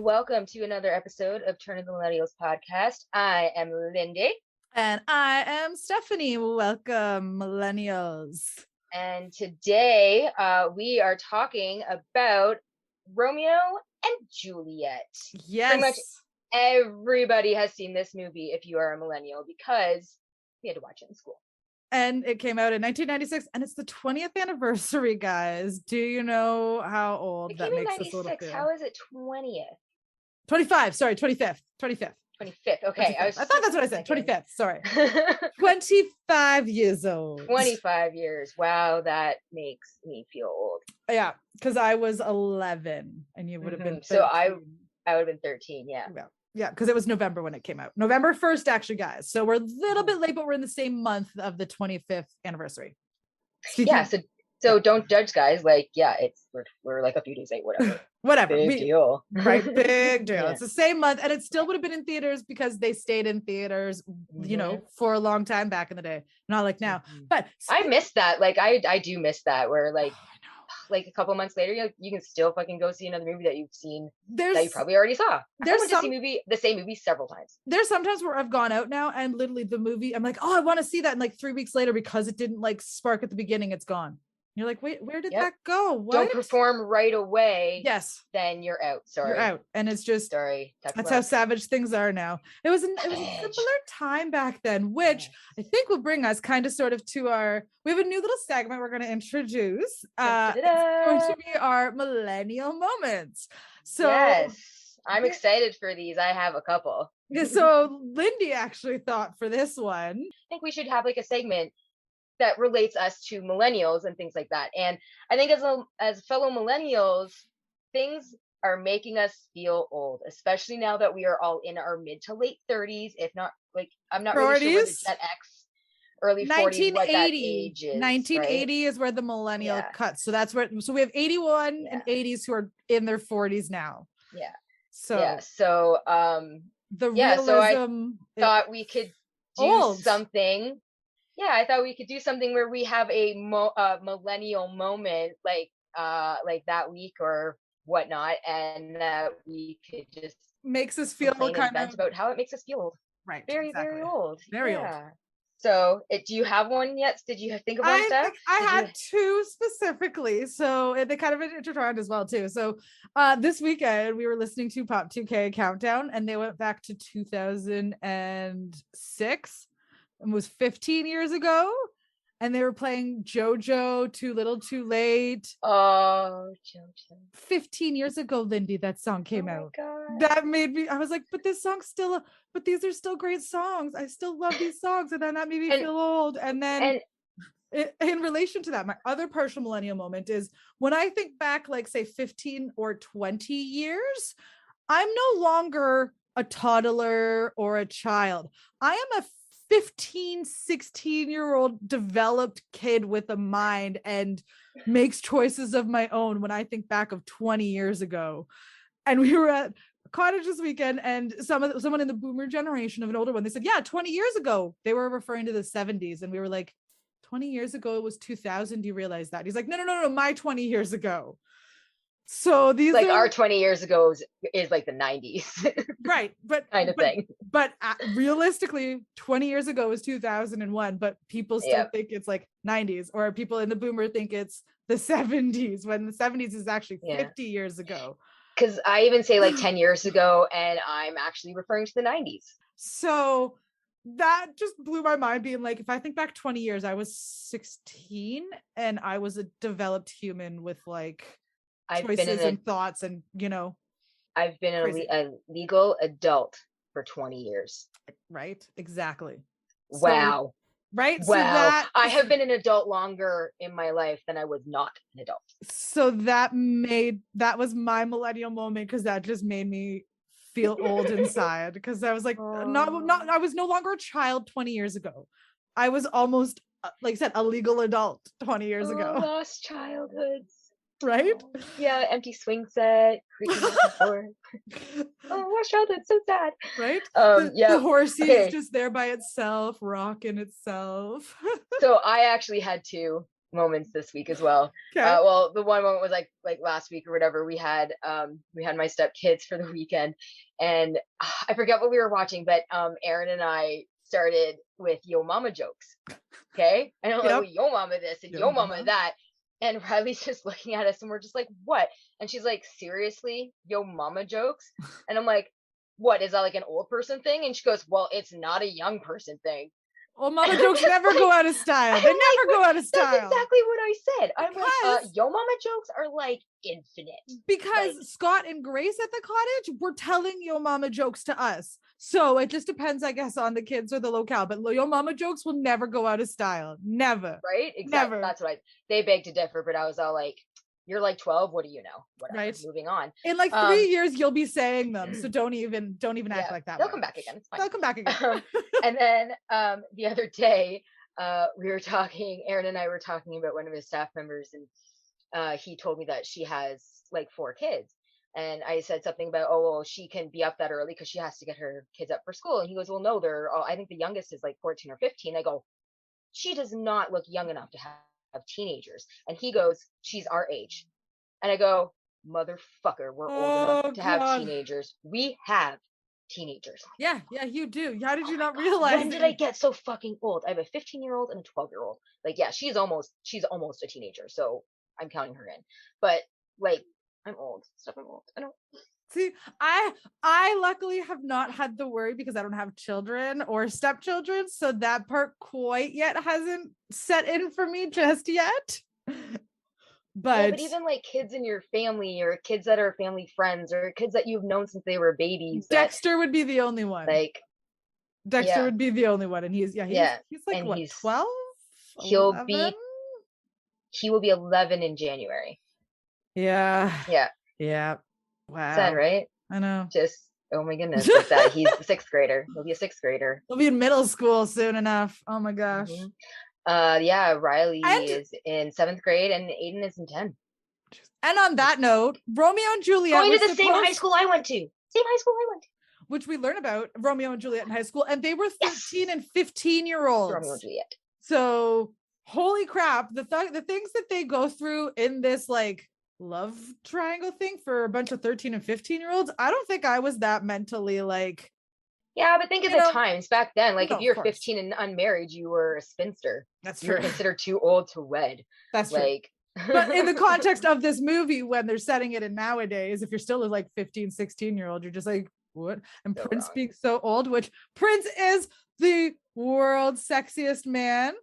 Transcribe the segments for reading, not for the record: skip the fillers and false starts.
welcome to another episode of Turn of the Millennials podcast. I am Lindy. And I am Stephanie. Welcome, Millennials. And today we are talking about Romeo and Juliet. Yes. Pretty much everybody has seen this movie if you are a millennial because we had to watch it in school. And it came out in 1996 and it's the 20th anniversary, guys. Do you know how old that makes us a little bit? How is it 20th? 25, sorry, 25th. 25th. 25th. Okay. 25th. I thought that's what I said. 25th. Sorry. 25 years old. 25 years. Wow, that makes me feel old. Yeah, because I was 11 and you would have been 13. So I would have been 13. Yeah. Yeah, because it was November when it came out. November 1st, actually, guys. So we're a little bit late, but we're in the same month of the 25th anniversary. So don't judge, guys. Like, yeah, we're like a few days late, whatever. Whatever. Big deal. Right, big deal. Yeah. It's the same month, and it still would have been in theaters because they stayed in theaters, for a long time back in the day. Not like now. But I miss that. Like, I do miss that. Where like a couple months later, you can still fucking go see another movie that you've seen that you probably already saw. I went to see the same movie several times. There's sometimes where I've gone out now and literally the movie, I'm like, oh, I want to see that. And like 3 weeks later, because it didn't like spark at the beginning, it's gone. You're like, wait, where did that go? What? Don't perform right away. Yes. Then you're out. Sorry. You're out. And it's just, sorry. That's how savage things are now. It was a simpler time back then, which I think will bring us kind of sort of to we have a new little segment we're going to introduce. It's going to be our millennial moments. So yes, I'm excited for these. I have a couple. So Lindy actually thought for this one. I think we should have like a segment that relates us to millennials and things like that. And I think as fellow millennials, things are making us feel old, especially now that we are all in our mid to late 30s, if not like, I'm not really sure whether Gen X, early 40s, what that age is. 1980 is where the millennial cuts. So that's where, so we have 81 and 80s who are in their 40s now. Yeah. So, so realism. So I thought we could do something. Yeah, I thought we could do something where we have a millennial moment, like that week or whatnot, and we could just makes us feel kind of about how it makes us feel old. Right, very old, very old. So, do you have one yet? Did you think of one stuff? I had two specifically, so they kind of intertwined as well too. So, this weekend we were listening to Pop 2K Countdown, and they went back to 2006. It was 15 years ago, and they were playing JoJo, Too Little Too Late. Oh, JoJo. 15 years ago, Lindy, that song came out. God. That made me, I was like, but these are still great songs. I still love these songs. And then that made me feel old. And then in relation to that, my other partial millennial moment is when I think back, like say 15 or 20 years, I'm no longer a toddler or a child. I am a 15, 16-year-old developed kid with a mind and makes choices of my own when I think back of 20 years ago. And we were at a cottage this weekend, and someone in the boomer generation of an older one, they said, yeah, 20 years ago. They were referring to the 70s. And we were like, 20 years ago, it was 2000. Do you realize that? He's like, no, my 20 years ago. So these like our 20 years ago is like the 90s. Right. But kind of thing. But realistically, 20 years ago was 2001, but people still think it's like 90s, or people in the boomer think it's the 70s when the 70s is actually 50 years ago. Because I even say like 10 years ago, and I'm actually referring to the 90s. So that just blew my mind, being like, if I think back 20 years, I was 16 and I was a developed human with like choices and thoughts, and I've been a legal adult for 20 years. Right, exactly. Wow. Right. Wow. So I have been an adult longer in my life than I was not an adult. So that was my millennial moment, because that just made me feel old inside, because I was like, not I was no longer a child 20 years ago. I was almost, like I said, a legal adult 20 years ago. Lost childhoods. Right? Yeah, empty swing set, creaking back and forth. Lost childhood, so sad. Right? The horsey is just there by itself, rocking itself. So I actually had two. moments this week as well. Okay. Well, the one moment was like last week or whatever. We had my stepkids for the weekend, and I forget what we were watching, but Aaron and I started with Yo Mama jokes. Okay, and I'm like, well, Yo Mama this and Yo Mama that, and Riley's just looking at us, and we're just like, what? And she's like, seriously, Yo Mama jokes? And I'm like, what, is that like an old person thing? And she goes, well, it's not a young person thing. Well, mama jokes never go out of style. They never go out of style. That's exactly what I said. I'm like, yo mama jokes are like infinite. Because like, Scott and Grace at the cottage were telling yo mama jokes to us. So it just depends, I guess, on the kids or the locale. But yo mama jokes will never go out of style. Never. Right? Exactly. Never. That's what they beg to differ. But I was all like, you're like 12. What do you know? Whatever. Right. Moving on. In like 3 years, you'll be saying them. So don't even act like that. They'll come back again. It's fine. They'll come back again. And then the other day, we were talking. Aaron and I were talking about one of his staff members, and he told me that she has like 4 kids. And I said something about, oh, well, she can be up that early because she has to get her kids up for school. And he goes, well, no, I think the youngest is like 14 or 15. I go, she does not look young enough to have teenagers. And he goes, she's our age. And I go, motherfucker, we're old enough to have teenagers. We have teenagers. Yeah, you do. How did you not realize? When did I get so fucking old? I have a 15-year-old and a 12-year-old. Like, yeah, she's almost a teenager, so I'm counting her in. But like, I'm old. Stop, I'm old. I don't see. I luckily have not had the worry because I don't have children or stepchildren, so that part quite yet hasn't set in for me just yet. But even like kids in your family or kids that are family friends or kids that you've known since they were babies. Dexter would be the only one. Like Dexter would be the only one, and he's like, and what, 12? He will be 11 in January. Yeah. Wow. Sad, right? I know. Just, oh my goodness, like that. He's a 6th grader. He'll be a 6th grader. He'll be in middle school soon enough. Oh my gosh. Mm-hmm. Riley is in 7th grade and Aiden is in 10. And on that note, Romeo and Juliet going to the same high school I went to. Which we learn about Romeo and Juliet in high school, and they were 13 and 15-year-olds. Romeo and Juliet. So holy crap, the things that they go through in this like love triangle thing for a bunch of 13 and 15-year-olds. I don't think I was that mentally like. Yeah, but think of the times back then. Like, if you're 15 and unmarried, you were a spinster. That's true. You're considered too old to wed. That's like, true. But in the context of this movie, when they're setting it in nowadays, if you're still a like 15, 16-year-old, you're just like, what? And so Prince being so old, which Prince is the world's sexiest man.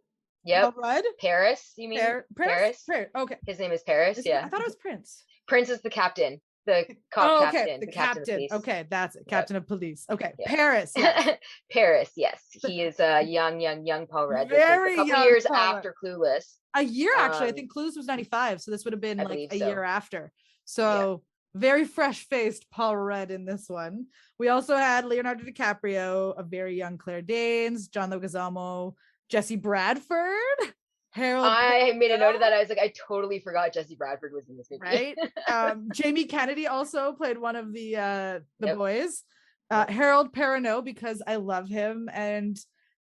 Yep. Paris, you mean? Paris? Okay. His name is Paris. I thought it was Prince. Prince is the captain. The cop captain. The captain of police. Okay, that's it. Captain of police. Okay. Yeah. Paris. Yes. Paris, yes. He is a young Paul Rudd. Very a couple young years Paul after Clueless. A year, actually. I think Clueless was 95, so this would have been like a year after. So very fresh-faced Paul Rudd in this one. We also had Leonardo DiCaprio, a very young Claire Danes, John Leguizamo, Jesse Bradford, Harold. I made a note of that. I was like, I totally forgot Jesse Bradford was in this movie. Right. Jamie Kennedy also played one of the boys. Harold Perrineau, because I love him. And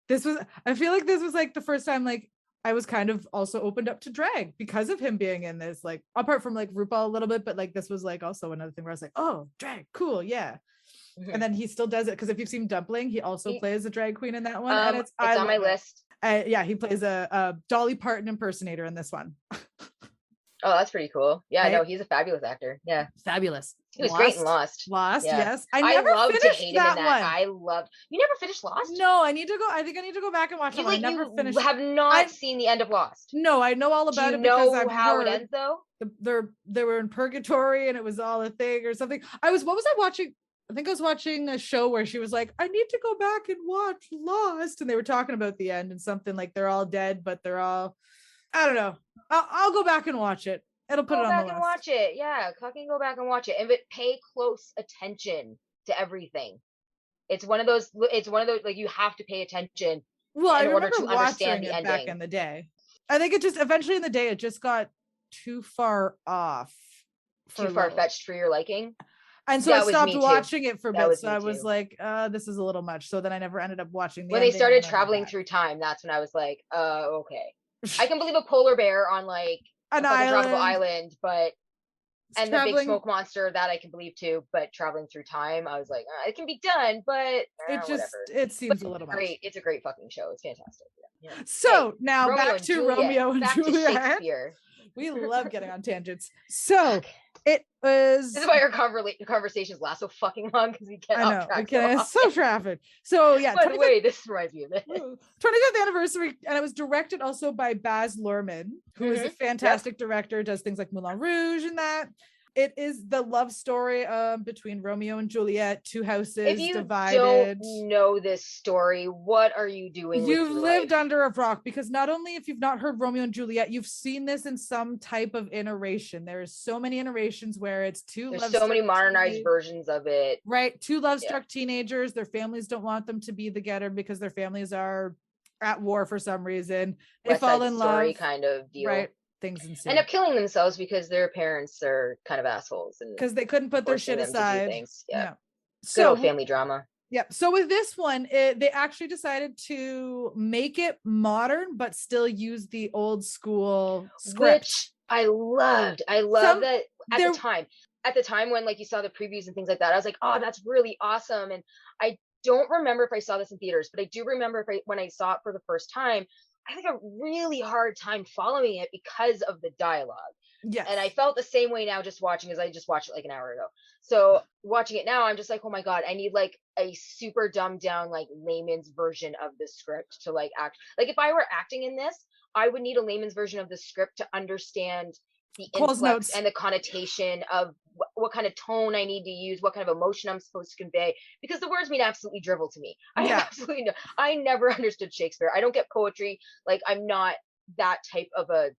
I feel like this was like the first time like I was kind of also opened up to drag because of him being in this, like apart from like RuPaul a little bit, but like this was like also another thing where I was like, oh, drag, cool, yeah. Mm-hmm. And then he still does it because if you've seen Dumpling, he also plays a drag queen in that one. And it's on my list. He plays a Dolly Parton impersonator in this one. Oh, that's pretty cool. Yeah, right? No, he's a fabulous actor. Yeah, fabulous. He was great in Lost. Yes. I never finished that one. I loved. You never finished Lost? No, I think I need to go back and watch it. I never finished. Have not seen the end of Lost. No, I know all about it. Do you know how it ends though? They were in purgatory and it was all a thing or something. What was I watching? I think I was watching a show where she was like, I need to go back and watch Lost. And they were talking about the end and something like they're all dead, but they're all, I don't know. I'll go back and watch it. It'll put it on the list. Go back and watch it. Yeah, fucking go back and watch it. And pay close attention to everything. It's one of those, like you have to pay attention in order to understand the ending. Back in the day. I think it just, eventually in the day, it just got too far off. Too far-fetched for your liking? And so I stopped watching it for a bit. So I was like, this is a little much. So then I never ended up watching when they started traveling through time. That's when I was like, okay. I can believe a polar bear on like an a tropical island, but and the big smoke monster, that I can believe too, but traveling through time, I was like, it can be done, but whatever. It seems a little much. It's a great fucking show. It's fantastic. Yeah. So now back to Romeo and Juliet. To Shakespeare. We love getting on tangents. So it was. This is why our conversations last so fucking long, because we get off track. It's so traffic. So yeah. By the way, this reminds me of it. 25th anniversary, and it was directed also by Baz Luhrmann, who is a fantastic director, does things like Moulin Rouge and that. It is the love story between Romeo and Juliet, two houses divided. If you don't know this story, what are you doing? You've lived under a rock, because not only if you've not heard Romeo and Juliet, you've seen this in some type of iteration. There's so many iterations where it's There's so many modernized versions of it. Right. Two love-struck teenagers. Their families don't want them to be together because their families are at war for some reason. They fall in love. Kind of deal. Right. Things insane. End up killing themselves because their parents are kind of assholes, and because they couldn't put their shit aside. Yeah. So family drama. Yep. So with this one, they actually decided to make it modern, but still use the old school script, which I loved. I loved that at the time. At the time when like you saw the previews and things like that, I was like, oh, that's really awesome. And I don't remember if I saw this in theaters, but I do remember when I saw it for the first time, I had a really hard time following it because of the dialogue. Yes. And I felt the same way now just watching, as I just watched it like an hour ago. So watching it now, I'm just like, oh my God, I need like a super dumbed down, like layman's version of the script to like act. Like if I were acting in this, I would need a layman's version of the script to understand the influx and the connotation of what kind of tone I need to use, what kind of emotion I'm supposed to convey, because the words mean absolutely drivel to me. I never understood Shakespeare. I don't get poetry. Like I'm not that type of a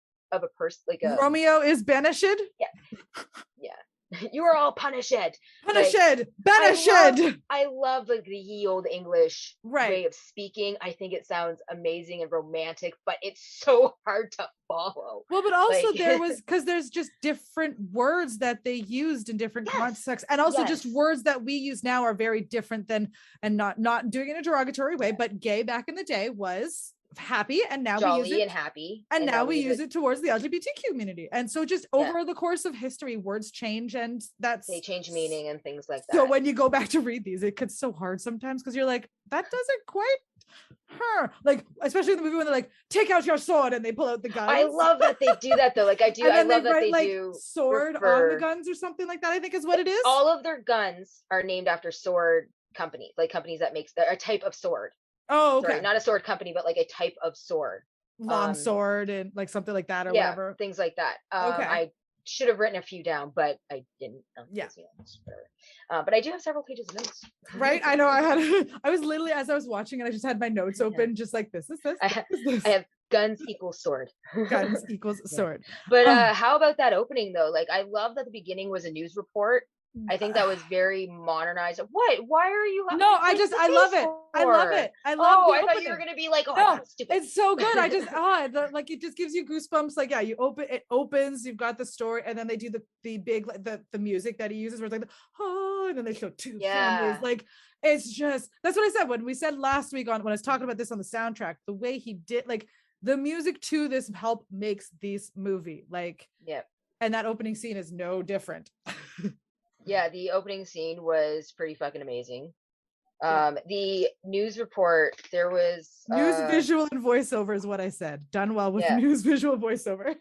person. Like Romeo is banished. Yeah. You are all punished. Banished. I love like the ye old English right. way of speaking. I think it sounds amazing and romantic, but it's so hard to follow. Well, but also there was, because there's just different words that they used in different contexts, and also just words that we use now are very different than, and not doing it in a derogatory way, but gay back in the day was happy, and now jolly we use it and happy, and now we use it towards the LGBTQ community. And so just over the course of history, words change, and they change meaning and things like that. So when you go back to read these, it gets so hard sometimes, because you're like, that doesn't quite like, especially in the movie when they're like, take out your sword, and they pull out the guns. I love that they do that though. Like I love that they like do sword on the guns or something like that, I think is what it is. All of their guns are named after sword companies, like companies that makes a type of sword. Oh, okay. Sorry, not a sword company, but like a type of sword. Long sword and like something like that, or whatever. Things like that. I should have written a few down, but I didn't. But I do have several pages of notes. Right? I know. I was literally, as I was watching it, I just had my notes open, just like this. I have guns equals sword. Guns equals sword. But how about that opening though? Like I love that the beginning was a news report. I think that was very modernized. What? Why are you? No, I love it. I love it. I love. Oh, I thought you were gonna be like, oh, no, that's stupid. It's so good. I just like it just gives you goosebumps. Like you open it, opens. You've got the story, and then they do the big like the music that he uses, where it's like and then they show two families. Like it's just, that's what I said when we said last week when I was talking about this on the soundtrack. The way he did, like the music to this makes this movie like and that opening scene is no different. Yeah, the opening scene was pretty fucking amazing. The news report, there was news, visual, and voiceover is what I said. Done well with news, visual, voiceover.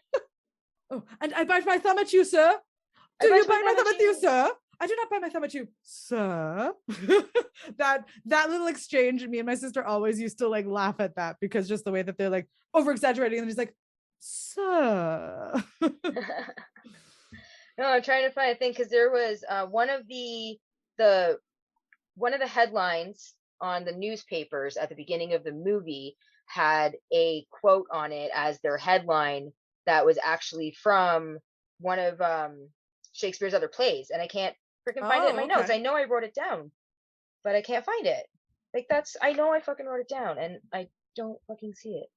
Oh, and I bite my thumb at you, sir. Do you bite my thumb at you, sir? I do not bite my thumb at you, sir. that little exchange, me and my sister always used to like laugh at that, because just the way that they're like over exaggerating, and he's like, sir. No, I'm trying to find a thing, because there was one of the headlines on the newspapers at the beginning of the movie had a quote on it as their headline that was actually from one of Shakespeare's other plays, and I can't freaking find it in my notes. I know I wrote it down, but I can't find it. Like I know I fucking wrote it down, and I don't fucking see it.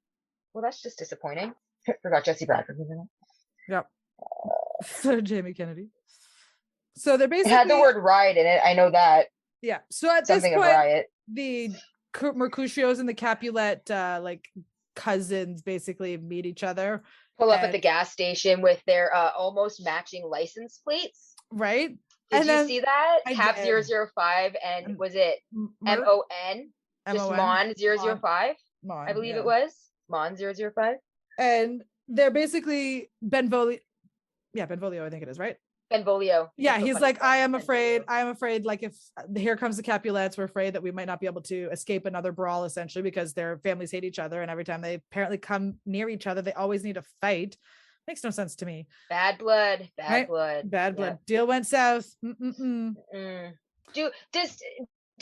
Well, that's just disappointing. Forgot Jesse Bradford. Yep. So Jamie Kennedy. So they're basically, it had the word riot in it. I know that. Yeah. So at this point, the Mercutios and the Capulet like cousins basically meet each other. Pull up at the gas station with their almost matching license plates. Right. Did you see that? Cap did. 005 and was it MON? Just Mon 005? Mon, I believe it was. Mon 005. And they're basically Benvolio. Yeah, Benvolio, I think it is, right? Benvolio. Yeah, he's like, I am afraid, like if here comes the Capulets, we're afraid that we might not be able to escape another brawl, essentially, because their families hate each other, and every time they apparently come near each other, they always need a fight. Makes no sense to me. Bad blood. Deal went south. Do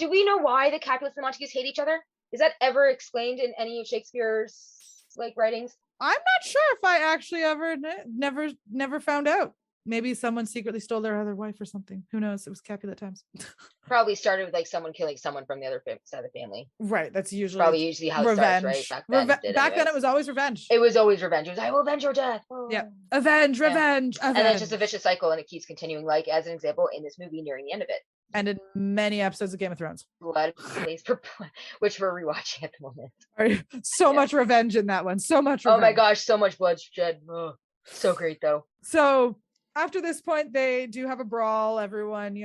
we know why the Capulets and the Montagues hate each other? Is that ever explained in any of Shakespeare's like writings? I'm not sure if I actually ever never found out. Maybe someone secretly stole their other wife or something. Who knows? It was Capulet times. Probably started with like someone killing someone from the other side of the family. Right. That's usually how revenge. It starts, right? Back then it was always revenge. It was always revenge. It was, I will avenge your death. Oh. Yeah. Revenge. And then it's just a vicious cycle, and it keeps continuing, like as an example in this movie nearing the end of it. And in many episodes of Game of Thrones. Blood, which we're rewatching at the moment. So much revenge in that one. So much revenge. Oh my gosh, so much bloodshed. Oh, so great though. So after this point, they do have a brawl. Everyone,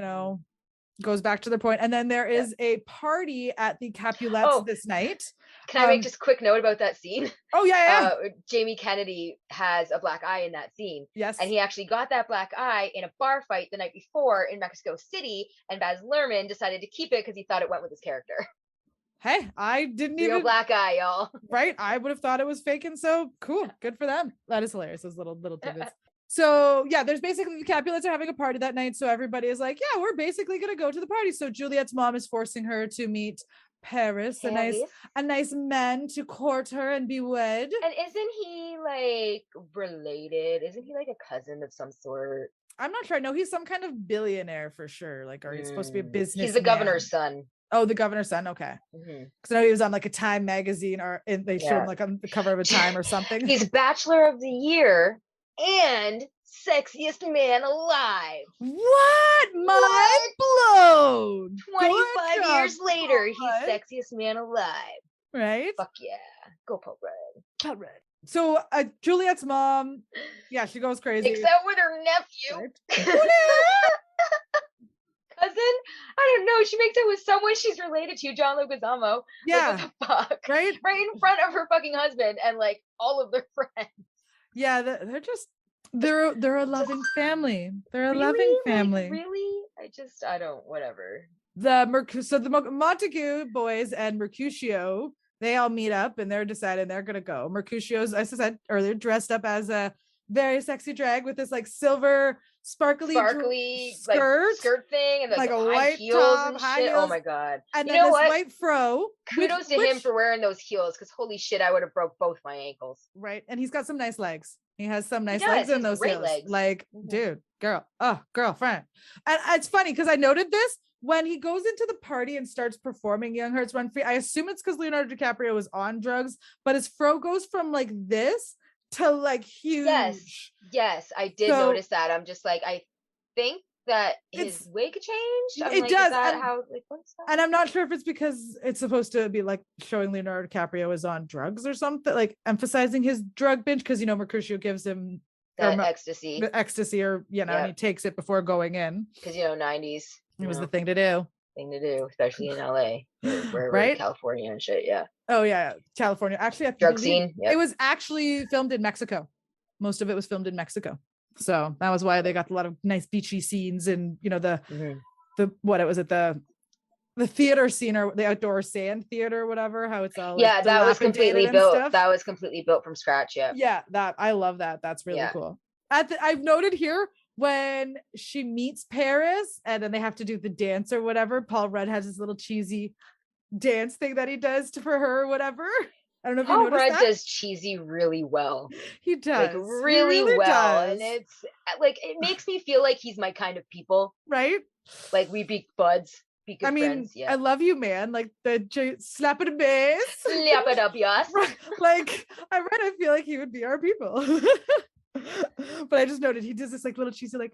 goes back to their point. And then there is a party at the Capulets this night. Can I make just a quick note about that scene? Oh, yeah. Jamie Kennedy has a black eye in that scene. Yes. And he actually got that black eye in a bar fight the night before in Mexico City. And Baz Luhrmann decided to keep it because he thought it went with his character. Hey, I didn't Real even black eye, y'all. Right. I would have thought it was fake. And so cool. Good for them. That is hilarious. Those little tidbits. So yeah, there's basically the Capulets are having a party that night. So everybody is like, yeah, we're basically going to go to the party. So Juliet's mom is forcing her to meet Paris, a nice man to court her and be wed. And isn't he like related? Isn't he like a cousin of some sort? I'm not sure. No, he's some kind of billionaire for sure. Like, are you supposed to be a business? He's the governor's son. Oh, the governor's son. Okay. Because I know he was on like a Time magazine, or they showed him like on the cover of a Time or something. He's Bachelor of the Year and sexiest man alive. What? Mind blown. 25 years later, he's sexiest man alive. Right? Fuck yeah. Go Paul Rudd. Paul Rudd. So Juliet's mom, yeah, she goes crazy. Takes out with her nephew. Cousin? I don't know. She makes it with someone she's related to, John Leguizamo. Yeah. Like, what the fuck? Right? Right in front of her fucking husband and like all of their friends. Yeah, they're a loving family. They're a loving family. Like, really? I don't, whatever. The Montague boys and Mercutio, they all meet up and they're deciding they're gonna go. Mercutio's, as I said earlier, dressed up as a very sexy drag with this like silver sparkly skirt thing and like a white heels top, and shit. Heels. Oh my god. And you then this white fro. Kudos to him for wearing those heels, because holy shit, I would have broke both my ankles. Right. And he's got some nice legs. He has some nice legs in those heels. Legs. Like, dude, girlfriend. And it's funny because I noted this when he goes into the party and starts performing Young Hearts Run Free. I assume it's because Leonardo DiCaprio was on drugs, but his fro goes from like this to like huge. Yes, I did notice that. I'm just like, I think that his wig changed. It does. And I'm not sure if it's because it's supposed to be like showing Leonardo DiCaprio is on drugs or something, like emphasizing his drug binge, because Mercutio gives him ecstasy, or and he takes it before going in, because 90s it was the thing to do, especially in LA, where right, California and shit. Oh yeah, California. Actually, drug scene. It was actually filmed in Mexico. Most of it was filmed in Mexico, so that was why they got a lot of nice beachy scenes, and the theater scene, or the outdoor sand theater, or whatever. How it's all that was completely built. Stuff. That was completely built from scratch. That I love that. That's really cool. I've noted here, when she meets Paris and then they have to do the dance or whatever, Paul Rudd has this little cheesy dance thing that he does for her or whatever. I don't know if you noticed that. Paul Rudd does cheesy really well. He does. Like, really well. Does. And it's like, it makes me feel like he's my kind of people. Right? Like, we be buds. Be good friends. I love you, man. Like the slap it a bass. Slap it up, yes. Like, I feel like he would be our people. But I just noted he does this like little cheesy like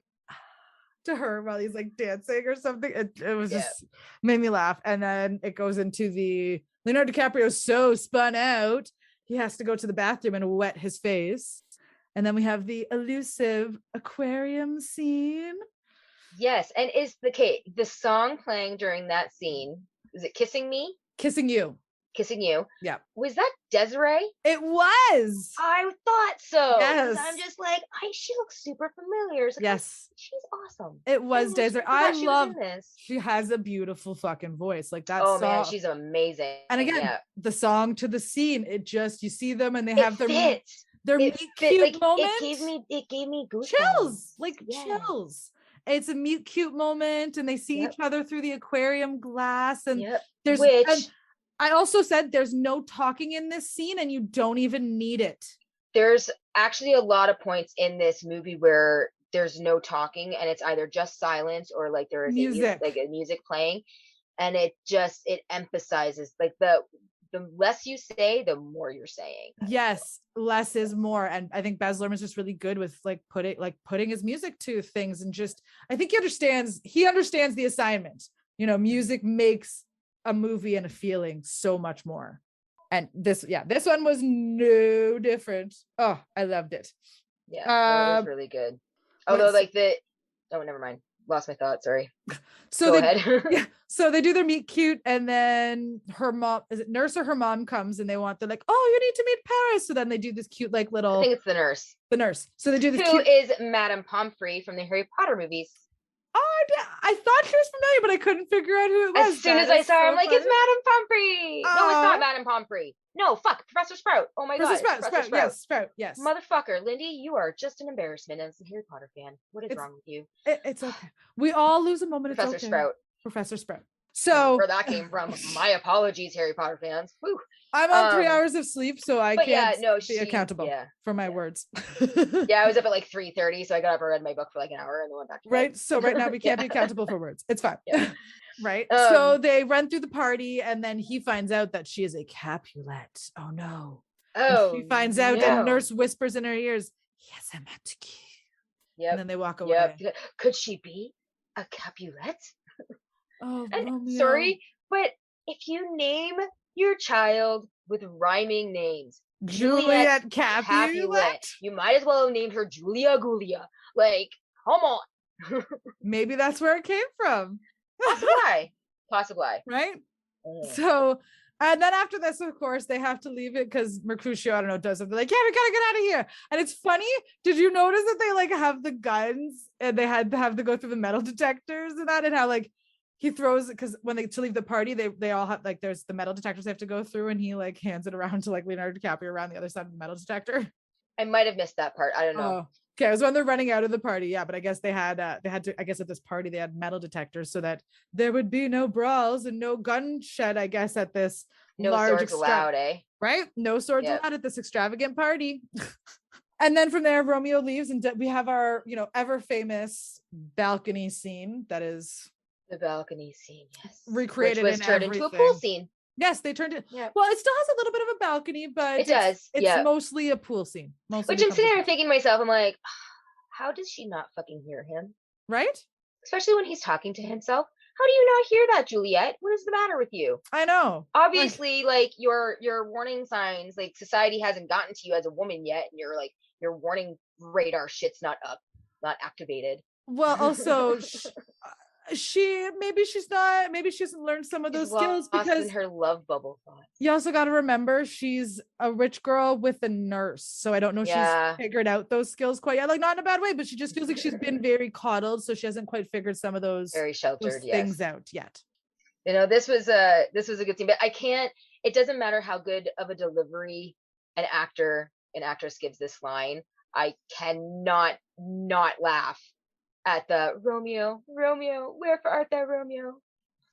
to her while he's like dancing or something. It was just made me laugh. And then it goes into the Leonardo DiCaprio so spun out. he has to go to the bathroom and wet his face. And then we have the elusive aquarium scene. Yes. And is the song playing during that scene, is it Kissing Me? Kissing You. Kissing You. Yeah. Was that Desiree? It was. I thought so. Yes. I'm just like, she looks super familiar. So yes. She's awesome. It was Desiree. I love this. She has a beautiful fucking voice. Like that song. Man, she's amazing. And again, the song to the scene, it just, you see them and they have their fits. meet cute like, moment. It gave me goosebumps. Chills. Like chills. It's a meet cute moment and they see each other through the aquarium glass. And there's and I also said there's no talking in this scene and you don't even need it. There's actually a lot of points in this movie where there's no talking and it's either just silence or like there is music playing, and it emphasizes like the less you say, the more you're saying. Yes, less is more. And I think Baz Luhrmann's just really good with putting his music to things, and just I think he understands the assignment. You know, music makes a movie and a feeling so much more. And this one was no different. Oh, I loved it. Yeah, that was really good. Although never mind. Lost my thought. Sorry. So Go ahead. So they do their meet cute, and then her mom, is it nurse or her mom, comes and they're like, oh, you need to meet Paris. So then they do this cute little. I think it's the nurse. The nurse. So they do this. Who is Madame Pomfrey from the Harry Potter movies? Oh, I thought she was familiar, but I couldn't figure out who it was. As soon as I saw her, I'm like, it's Madame Pomfrey. No, it's not Madame Pomfrey. No, fuck, Professor Sprout. Oh my god, Professor Sprout. Yes, Sprout. Yes. Motherfucker, Lindy, you are just an embarrassment as a Harry Potter fan. What is wrong with you? It's okay. We all lose a moment. Professor Sprout. Professor Sprout. So where that came from. My apologies, Harry Potter fans. Whew. I'm on 3 hours of sleep, so I can't be accountable for my words. I was up at like 3:30, so I got up and read my book for like an hour and then went back to bed. Right. So right now we can't be accountable for words. It's fine. Right. So they run through the party and then he finds out that she is a Capulet. Oh no. Oh. And he finds out and nurse whispers in her ears, yes, I'm at to kill. Yep. And then they walk away. Yep. Could she be a Capulet? Oh, Romeo. Sorry, but if you name your child with rhyming names, Juliet Capulet, you might as well have named her Julia Gulia. Like, come on. Maybe that's where it came from. Possibly. Right? So, and then after this, of course, they have to leave it because Mercutio, I don't know, does something like, we gotta get out of here. And it's funny. Did you notice that they have the guns and they had to have to go through the metal detectors and that, and how he throws it because when to leave the party, they all have there's the metal detectors they have to go through, and he hands it around to Leonardo DiCaprio around the other side of the metal detector. I might have missed that part. I don't know. Okay, it was when they're running out of the party. Yeah, but I guess they had to. I guess at this party they had metal detectors so that there would be no brawls and no gun shed. I guess at this large swords allowed, eh? Right? No swords allowed at this extravagant party. And then from there, Romeo leaves, and we have our ever famous balcony scene. That is. The balcony scene, yes. Recreated which was turned into a pool scene. Yes, they turned it. Yeah. Well, it still has a little bit of a balcony, but it's mostly a pool scene. Which I'm sitting there thinking to myself, I'm like, how does she not fucking hear him? Right? Especially when he's talking to himself. How do you not hear that, Juliet? What is the matter with you? I know. Obviously, your warning signs, society hasn't gotten to you as a woman yet, and your warning radar shit's not up, not activated. Well, also. She hasn't learned some of those skills because in her love bubble thoughts. You also got to remember she's a rich girl with a nurse, so I don't know if she's figured out those skills quite yet. Not in a bad way, but she just feels like she's been very coddled, so she hasn't quite figured some of those very sheltered things out yet. This was a good scene, but I can't. It doesn't matter how good of a delivery an actress gives this line. I cannot not laugh at the Romeo, wherefore art thou, Romeo?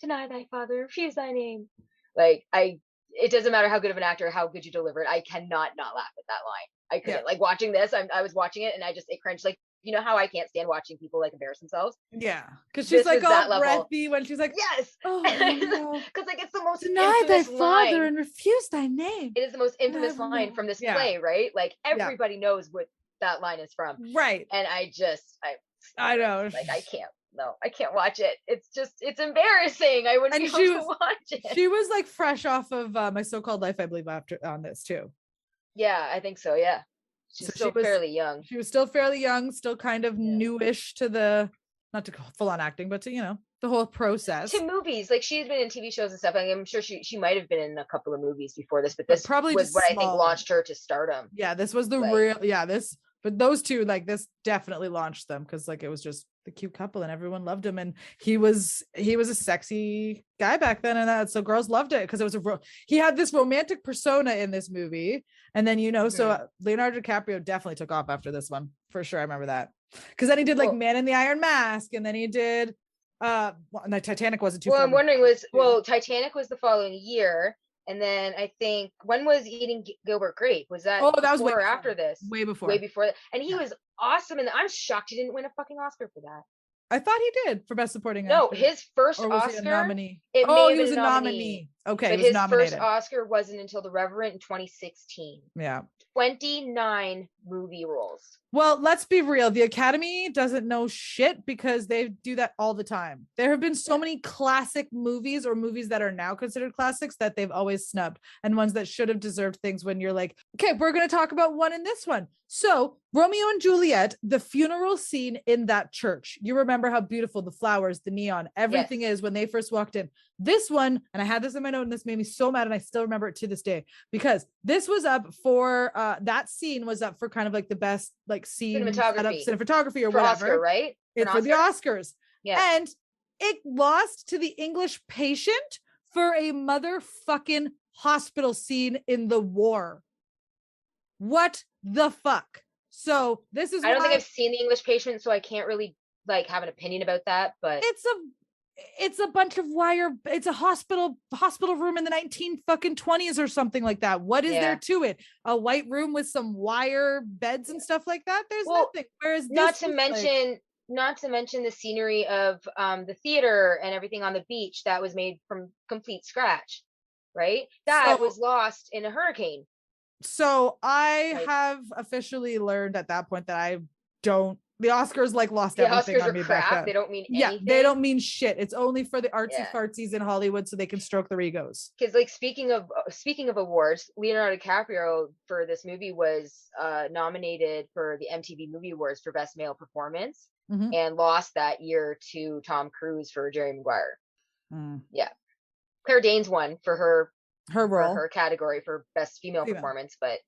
Deny thy father, refuse thy name. It doesn't matter how good of an actor, how good you deliver it. I cannot not laugh at that line. I couldn't. Watching this, I was watching it and it cringed. You know how I can't stand watching people embarrass themselves? Yeah, because she's all breathy when she's like, yes. Oh no. Because it's the most deny thy father line. And refuse thy name. It is the most infamous line from this play, right? Everybody knows what that line is from, right? And I know. I can't watch it. It's embarrassing. I wouldn't be able to watch it. She was fresh off of My So-Called Life, I believe, after on this too. Yeah, I think so. Yeah, she's So still fairly young. she was still fairly young, still kind of Yeah. newish to the, not to go full on acting, but to, you know, the whole process. To movies, like she's been in TV shows and stuff. I'm sure she might have been in a couple of movies before this, but this probably was just what I think small. launched her to stardom. Yeah, this was the Like, real, yeah, this, but those two, like this definitely launched them, because like it was just the cute couple and everyone loved him, and he was a sexy guy back then, and that, so girls loved it because it was he had this romantic persona in this movie, and then, you know, so Leonardo DiCaprio definitely took off after this one for sure. I remember that, because then he did like Man in the Iron Mask, and then he did the Titanic wasn't too. Well, I'm wondering Titanic was the following year. And then I think, when was Eating Gilbert Grape? Was that that was way before or before. after this? Way before. Way before that. And he was awesome. And I'm shocked he didn't win a fucking Oscar for that. I thought he did for Best Supporting No, Actor. his first or was Oscar. He a nominee? He was a nominee. Okay, but he was his nominated. first Oscar wasn't until The Revenant in 2016. Yeah. 29 movie roles. Well, let's be real. The Academy doesn't know shit because they do that all the time. There have been so many classic movies, or movies that are now considered classics, that they've always snubbed, and ones that should have deserved things when you're like, okay, we're going to talk about one in this one. So Romeo and Juliet, the funeral scene in that church. You remember how beautiful the flowers, the neon, everything is when they first walked in. This one, and I had this in my note, and this made me so mad, and I still remember it to this day, because this was up for that scene was up for kind of like the best like scene cinematography or for whatever, Oscar, right? For the Oscars. Yeah. And it lost to The English Patient for a motherfucking hospital scene in the war. What the fuck? So this is, I don't think I've seen The English Patient, so I can't really like have an opinion about that, but it's a bunch of wire. It's a hospital room in the 1920s or something like that. What is there to it? A white room with some wire beds and stuff like that. There's nothing. Whereas not to mention the scenery of the theater and everything on the beach that was made from complete scratch, right? That was lost in a hurricane. So I have officially learned at that point that I don't. The Oscars like lost everything on me back then. They don't mean anything. They don't mean shit. It's only for the artsy fartsies in Hollywood so they can stroke their egos. Because like speaking of awards, Leonardo DiCaprio for this movie was nominated for the MTV Movie Awards for Best Male Performance, and lost that year to Tom Cruise for Jerry Maguire. Yeah, Claire Danes won for her role, her category for Best Female Performance, but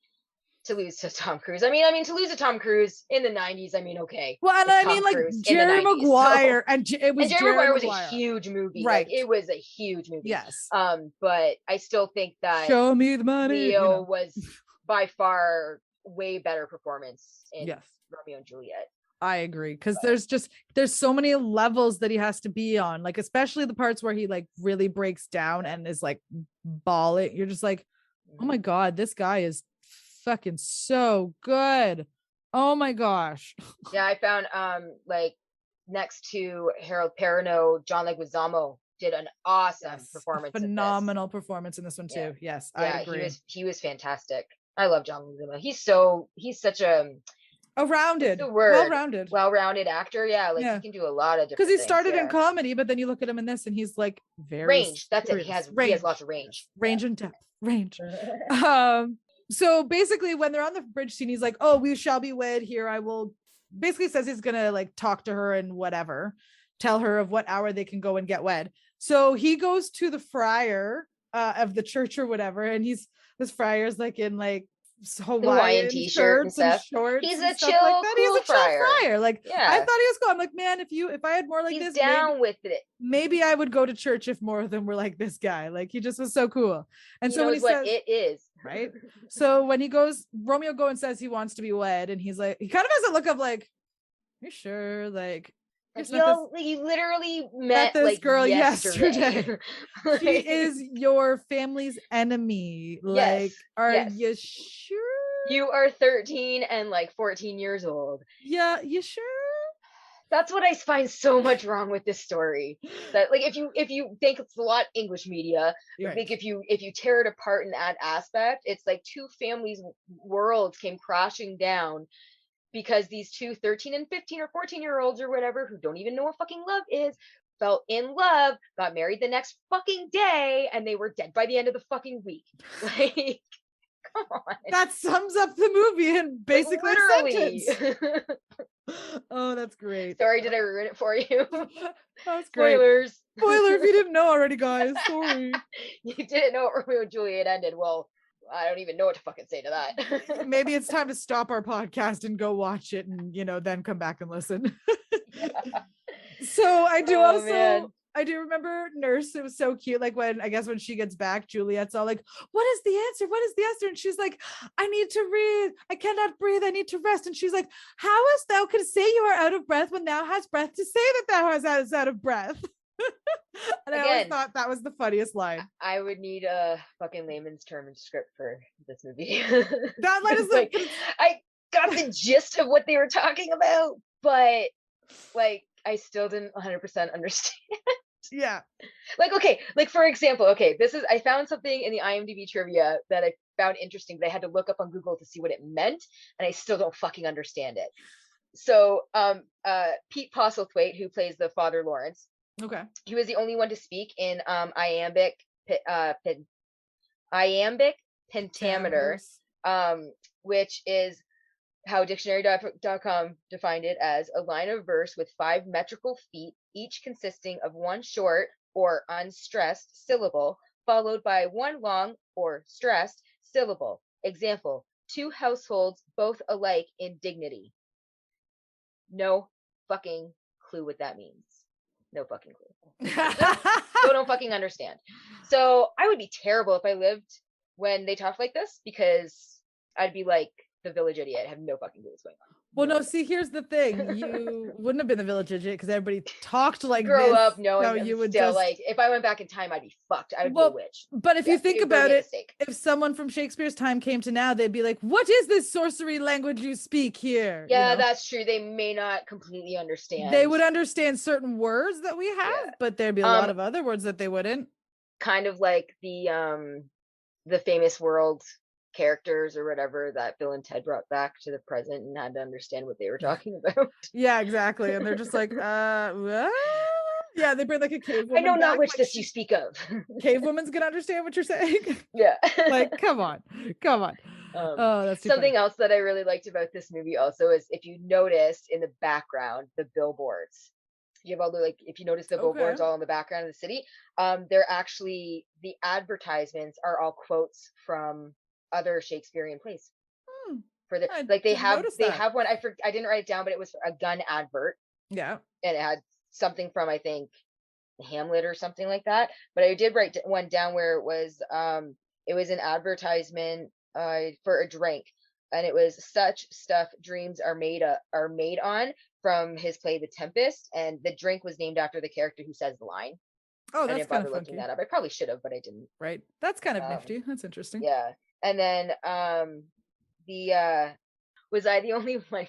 to lose to Tom Cruise. I mean, to lose to Tom Cruise in the 90s, I mean, okay. Well, and I mean, like, Jerry Maguire, and Jerry Maguire was a huge movie. Right. Like, it was a huge movie. Yes. But I still think that Show me the money. Leo was by far way better performance in Romeo and Juliet. I agree, because there's so many levels that he has to be on, like especially the parts where he like really breaks down and is like bawling. You're just like, oh my god, this guy is fucking so good. Oh my gosh. Yeah, I found like next to Harold Perrineau, John Leguizamo did an awesome performance. Phenomenal performance in this one too. Yes, I agree. He was fantastic. I love John Leguizamo. He's such well-rounded actor. Yeah, like he can do a lot of different because he started in comedy, but then you look at him in this and he's like very range. That's it. He has lots of range. And depth. Range. So basically when they're on the bridge scene, he's like, oh, we shall be wed here. I will, basically says he's gonna like talk to her and whatever, tell her of what hour they can go and get wed. So he goes to the friar of the church or whatever, and this friar's like in like Hawaiian t-shirt and stuff. Shorts. He's a chill, like that. He's a chill friar. Like, I thought he was cool. I'm like, man, if I had more like he's this, down with it. Maybe I would go to church if more of them were like this guy. Like, he just was so cool. And so when he says it is right. So when he goes, Romeo goes and says he wants to be wed, and he's like, he kind of has a look of like, you sure? Like, you literally met this like girl yesterday. She is your family's enemy. Like, are you sure? You are 13 and like 14 years old. Yeah, you sure? That's what I find so much wrong with this story. That like if you think it's a lot English media, like if you tear it apart in that aspect, it's like two families' worlds came crashing down because these two 13 and 15 or 14-year-olds or whatever who don't even know what fucking love is fell in love, got married the next fucking day, and they were dead by the end of the fucking week. Like, Come on. That sums up the movie in basically like, a sentence. Oh, that's great. Sorry, did I ruin it for you? That's great. Spoilers. Spoiler if you didn't know already, guys. Sorry. You didn't know Romeo and Juliet ended. Well, I don't even know what to fucking say to that. Maybe it's time to stop our podcast and go watch it and, then come back and listen. Yeah. So I do remember Nurse. It was so cute. Like when she gets back, Juliet's all like, what is the answer? What is the answer? And she's like, I need to breathe. I cannot breathe. I need to rest. And she's like, how hast thou could say you are out of breath when thou hast breath to say that thou hast out of breath? And I always thought that was the funniest line. I would need a fucking layman's term and script for this movie. That line is like, I got the gist of what they were talking about, but like I still didn't 100% understand. Yeah. Like, okay, like for example, I found something in the IMDb trivia that I found interesting, but I had to look up on Google to see what it meant, and I still don't fucking understand it. So, Pete Postlethwaite, who plays the Father Lawrence, okay, he was the only one to speak in iambic pentameter, which is how dictionary.com defined it as a line of verse with 5 metrical feet, each consisting of one short or unstressed syllable, followed by one long or stressed syllable. Example, 2 households, both alike in dignity. No fucking clue what that means. No fucking clue. Still don't fucking understand. So I would be terrible if I lived when they talked like this, because I'd be like the village idiot. I have no fucking clue what's going on. Well, no, see, here's the thing. You wouldn't have been the village idiot because everybody talked like this. Grow up knowing no, you would still just like, if I went back in time, I'd be fucked. I would be a witch. But if you think about it, if someone from Shakespeare's time came to now, they'd be like, what is this sorcery language you speak here? Yeah, that's true. They may not completely understand. They would understand certain words that we have, but there'd be a lot of other words that they wouldn't. Kind of like the famous world characters or whatever that Bill and Ted brought back to the present and had to understand what they were talking about. Yeah, exactly. And they're just like, what? Yeah, they bring like a cave woman. I know not which this you speak of. Cave woman's gonna understand what you're saying. Yeah. Like, come on. Oh, that's something else that I really liked about this movie also is, if you notice in the background, the billboards. You have all the, like, if you notice the billboards all in the background of the city, they're actually, the advertisements are all quotes from other Shakespearean plays. For the like they have one, I didn't write it down, but it was a gun advert. Yeah. And it had something from, I think, Hamlet or something like that. But I did write one down where it was an advertisement for a drink, and it was such stuff dreams are made on, from his play The Tempest, and the drink was named after the character who says the line. Oh, that's I didn't bother looking that up. I probably should have, but I didn't. Right. That's kind of nifty. That's interesting. Yeah. And then was I the only one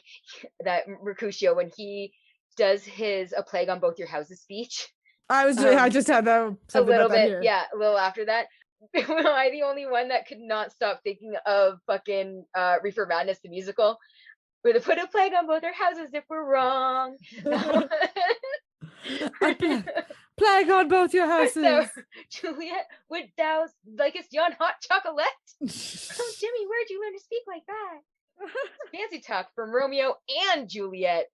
that Mercutio, when he does his A Plague on Both Your Houses speech? I just had that a little bit here. Yeah, a little after that. Am I the only one that could not stop thinking of fucking Reefer Madness the musical? We're to put a plague on both our houses if we're wrong. Plague on both your houses. So, Juliet, would thou likest yon hot chocolate? Oh, Jimmy, where'd you learn to speak like that? Fancy talk from Romeo and Juliet.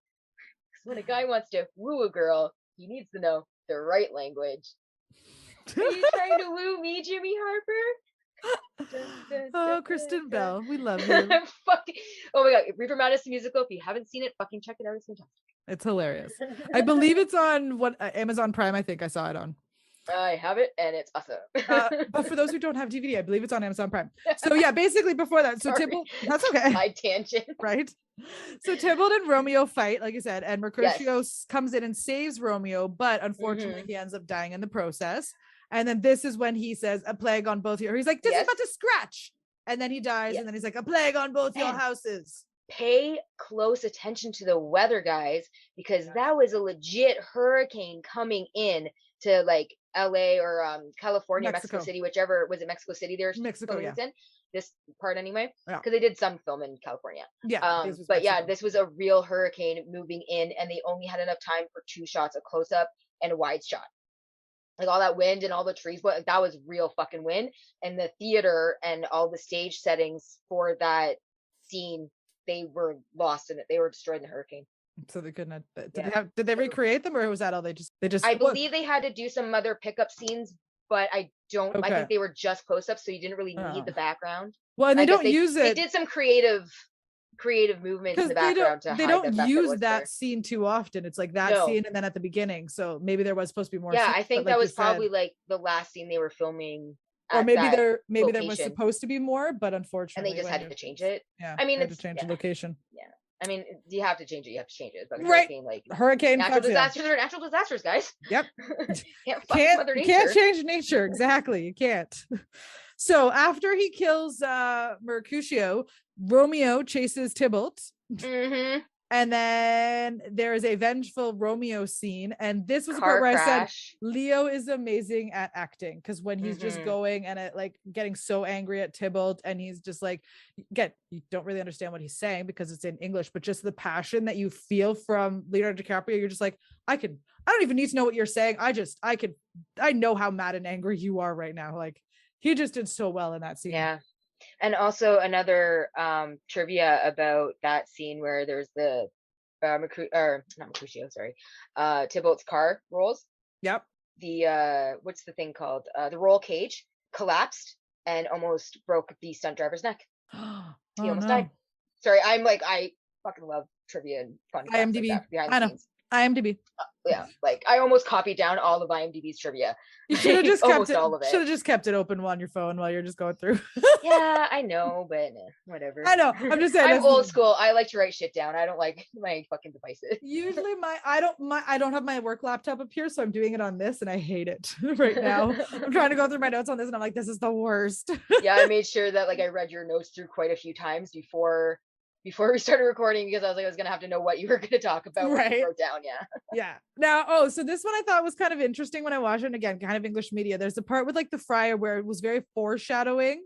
Because when a guy wants to woo a girl, he needs to know the right language. Are you trying to woo me, Jimmy Harper? Oh, Kristen Bell, we love you. Oh my god, Reefer Madness the musical. If you haven't seen it, fucking check it out. It's fantastic. It's hilarious. I believe it's on Amazon Prime. I think I saw it on. I have it, and it's awesome. But for those who don't have DVD, I believe it's on Amazon Prime. So yeah, basically before that, so Tybalt, that's okay. My tangent, right? So Tybalt and Romeo fight, like you said, and Mercutio comes in and saves Romeo, but unfortunately he ends up dying in the process. And then this is when he says, a plague on both your. He's like, this is but a scratch, and then he dies, and then he's like, a plague on both your houses. Pay close attention to the weather, guys, because that was a legit hurricane coming in to like LA or California, Mexico City, whichever. Was it Mexico City? There's Mexico, in this part anyway, because yeah. they did some film in California. Yeah, but yeah, this was a real hurricane moving in, and they only had enough time for 2 shots, a close up and a wide shot. like all that wind and all the trees, but that was real fucking wind. And the theater and all the stage settings for that scene, they were lost in it. They were destroyed in the hurricane. So they couldn't. Did they recreate them, or was that all they just? I believe they had to do some other pickup scenes, but I don't. Okay. I think they were just close up, so you didn't really need the background. Well, and they don't use it. They did some creative movements in the background they don't use that scene too often. It's like that scene and then at the beginning, so maybe there was supposed to be more scenes, I think that was probably said, like the last scene they were filming, or maybe there was supposed to be more, but unfortunately and they just had to change it. Yeah, I mean, it's to change the location. Yeah, I mean, you have to change it, but right, hurricane natural disasters are natural disasters, guys. Yep. Can't change nature. Exactly, you can't. So after he kills Mercutio, Romeo chases Tybalt. Mm-hmm. And then there is a vengeful Romeo scene. And this was the part where I said Leo is amazing at acting, because when he's just going and like getting so angry at Tybalt, and he's just like, again, you don't really understand what he's saying because it's in English, but just the passion that you feel from Leonardo DiCaprio, you're just like, I don't even need to know what you're saying. I know how mad and angry you are right now. Like, he just did so well in that scene. Yeah. And also another trivia about that scene where there's the Tybalt's car rolls. Yep. The what's the thing called? The roll cage collapsed and almost broke the stunt driver's neck. He almost died. Sorry, I fucking love trivia and fun facts IMDb. Like that behind the scenes. IMDb. Yeah, like I almost copied down all of IMDb's trivia. You should have just kept it. All of it. Should have just kept it open on your phone while you're just going through. Yeah, I know, but whatever. I know. I'm just saying. I'm old school. I like to write shit down. I don't like my fucking devices. Usually, I don't have my work laptop up here, so I'm doing it on this, and I hate it right now. I'm trying to go through my notes on this, and I'm like, this is the worst. Yeah, I made sure that like I read your notes through quite a few times before we started recording, because I was like, I was gonna have to know what you were gonna talk about. Right. What you wrote down. Yeah. Now, so this one I thought was kind of interesting when I watched it. And again, kind of English media. There's a part with like the friar where it was very foreshadowing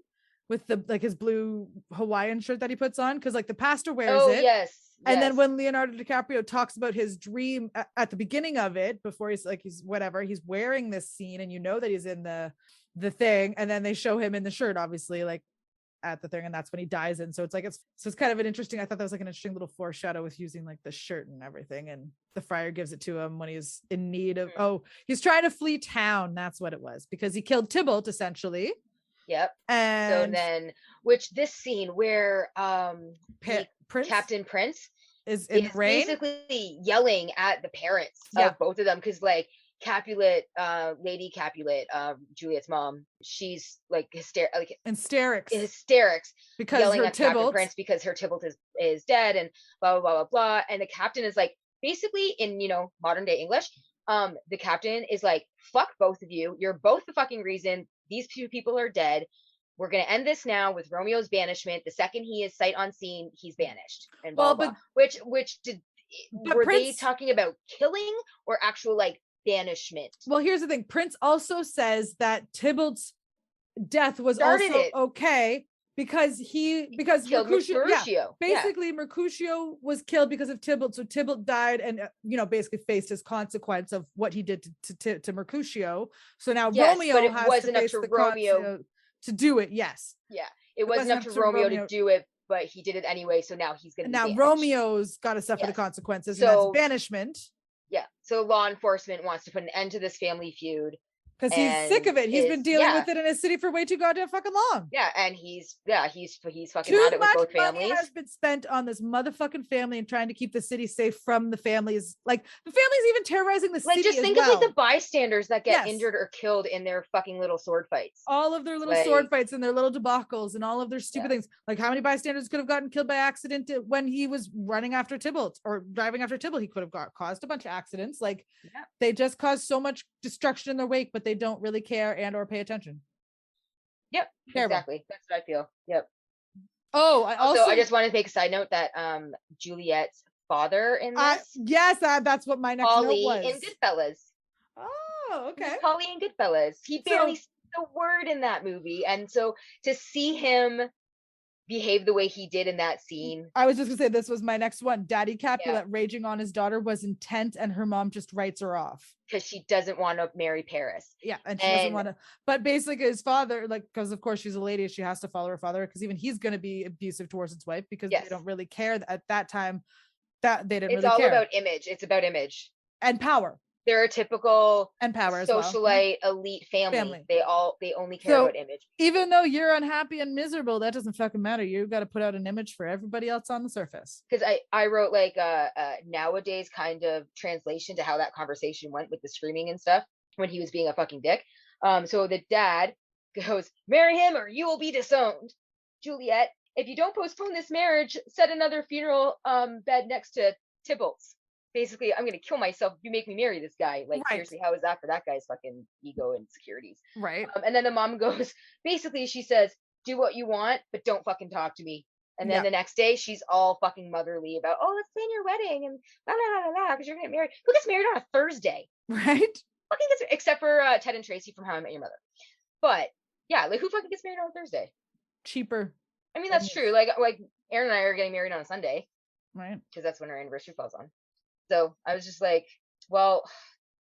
with the like his blue Hawaiian shirt that he puts on, because like the pastor wears it. Yes. And then when Leonardo DiCaprio talks about his dream at the beginning of it, before he's wearing this scene, and you know that he's in the thing, and then they show him in the shirt, obviously, like at the thing, and that's when he dies in. So it's like it's kind of an interesting, I thought that was like an interesting little foreshadow with using like the shirt and everything, and the friar gives it to him when he's in need of he's trying to flee town. That's what it was, because he killed Tybalt essentially. Yep. And so then, which this scene where Captain Prince is in rain, basically yelling at the parents of both of them, because like Capulet, Lady Capulet, Juliet's mom, she's like hysterics because yelling her at Captain Prince because her Tybalt is dead, and blah blah blah blah blah. And the captain is like, basically in modern day English, the captain is like, fuck both of you, you're both the fucking reason these two people are dead. We're gonna end this now with Romeo's banishment. The second he is sight unseen, he's banished. And blah, blah. Were they talking about killing or actual like banishment? Well, here's the thing. Prince also says that Tybalt's death was also okay because Mercutio. Basically, Mercutio was killed because of Tybalt. So Tybalt died and basically faced his consequence of what he did to Mercutio. So now Romeo has to face the Romeo to do it. Yes. Yeah. It wasn't up to Romeo to do it, but he did it anyway. So now he's gonna be Romeo's got to suffer the consequences. So, and that's banishment. Yeah. So law enforcement wants to put an end to this family feud because he's sick of it. He's been dealing with it in his city for way too goddamn fucking long. Yeah, and he's fucking mad at with both families. Too much money has been spent on this motherfucking family and trying to keep the city safe from the families. Like the family's even terrorizing the city. Like just think of like the bystanders that get injured or killed in their fucking little sword fights. All of their little sword fights and their little debacles and all of their stupid things. Like how many bystanders could have gotten killed by accident when he was running after Tybalt or driving after Tybalt? He could have caused a bunch of accidents. Like they just caused so much destruction in their wake, but they don't really care and or pay attention. Yep. Terrible. Exactly. That's what I feel. Yep. Oh, I just want to make a side note that Juliet's father in this. Yes, that's what my next note was. in Goodfellas. Oh, okay. Paulie in Goodfellas. He barely said a word in that movie, and so to see him behave the way he did in that scene. I was just gonna say this was my next one. Daddy Capulet raging on his daughter was intent, and her mom just writes her off because she doesn't want to marry Paris. Yeah, and she doesn't want to. But basically, his father, like, because of course she's a lady, she has to follow her father, because even he's going to be abusive towards his wife, because they don't really care at that time. That they didn't really care. It's all about image. It's about image and power. They're a typical and power socialite elite family. They only care about image. Even though you're unhappy and miserable, that doesn't fucking matter. You got to put out an image for everybody else on the surface. Because I wrote like a nowadays kind of translation to how that conversation went with the screaming and stuff when he was being a fucking dick. So the dad goes, "Marry him or you will be disowned. Juliet, if you don't postpone this marriage, set another funeral bed next to Tybalt's. Basically, I'm gonna kill myself if you make me marry this guy." Like, seriously, how is that for that guy's fucking ego and insecurities? Right. And then the mom goes, basically, she says, "Do what you want, but don't fucking talk to me." And then the next day, she's all fucking motherly about, "Oh, let's plan your wedding and blah blah blah blah, because you're gonna get married." Who gets married on a Thursday? Right. Fucking gets, except for Ted and Tracy from How I Met Your Mother. But yeah, like, who fucking gets married on a Thursday? Cheaper. I mean, that's true. Like Aaron and I are getting married on a Sunday, right? Because that's when our anniversary falls on. So I was just like, well,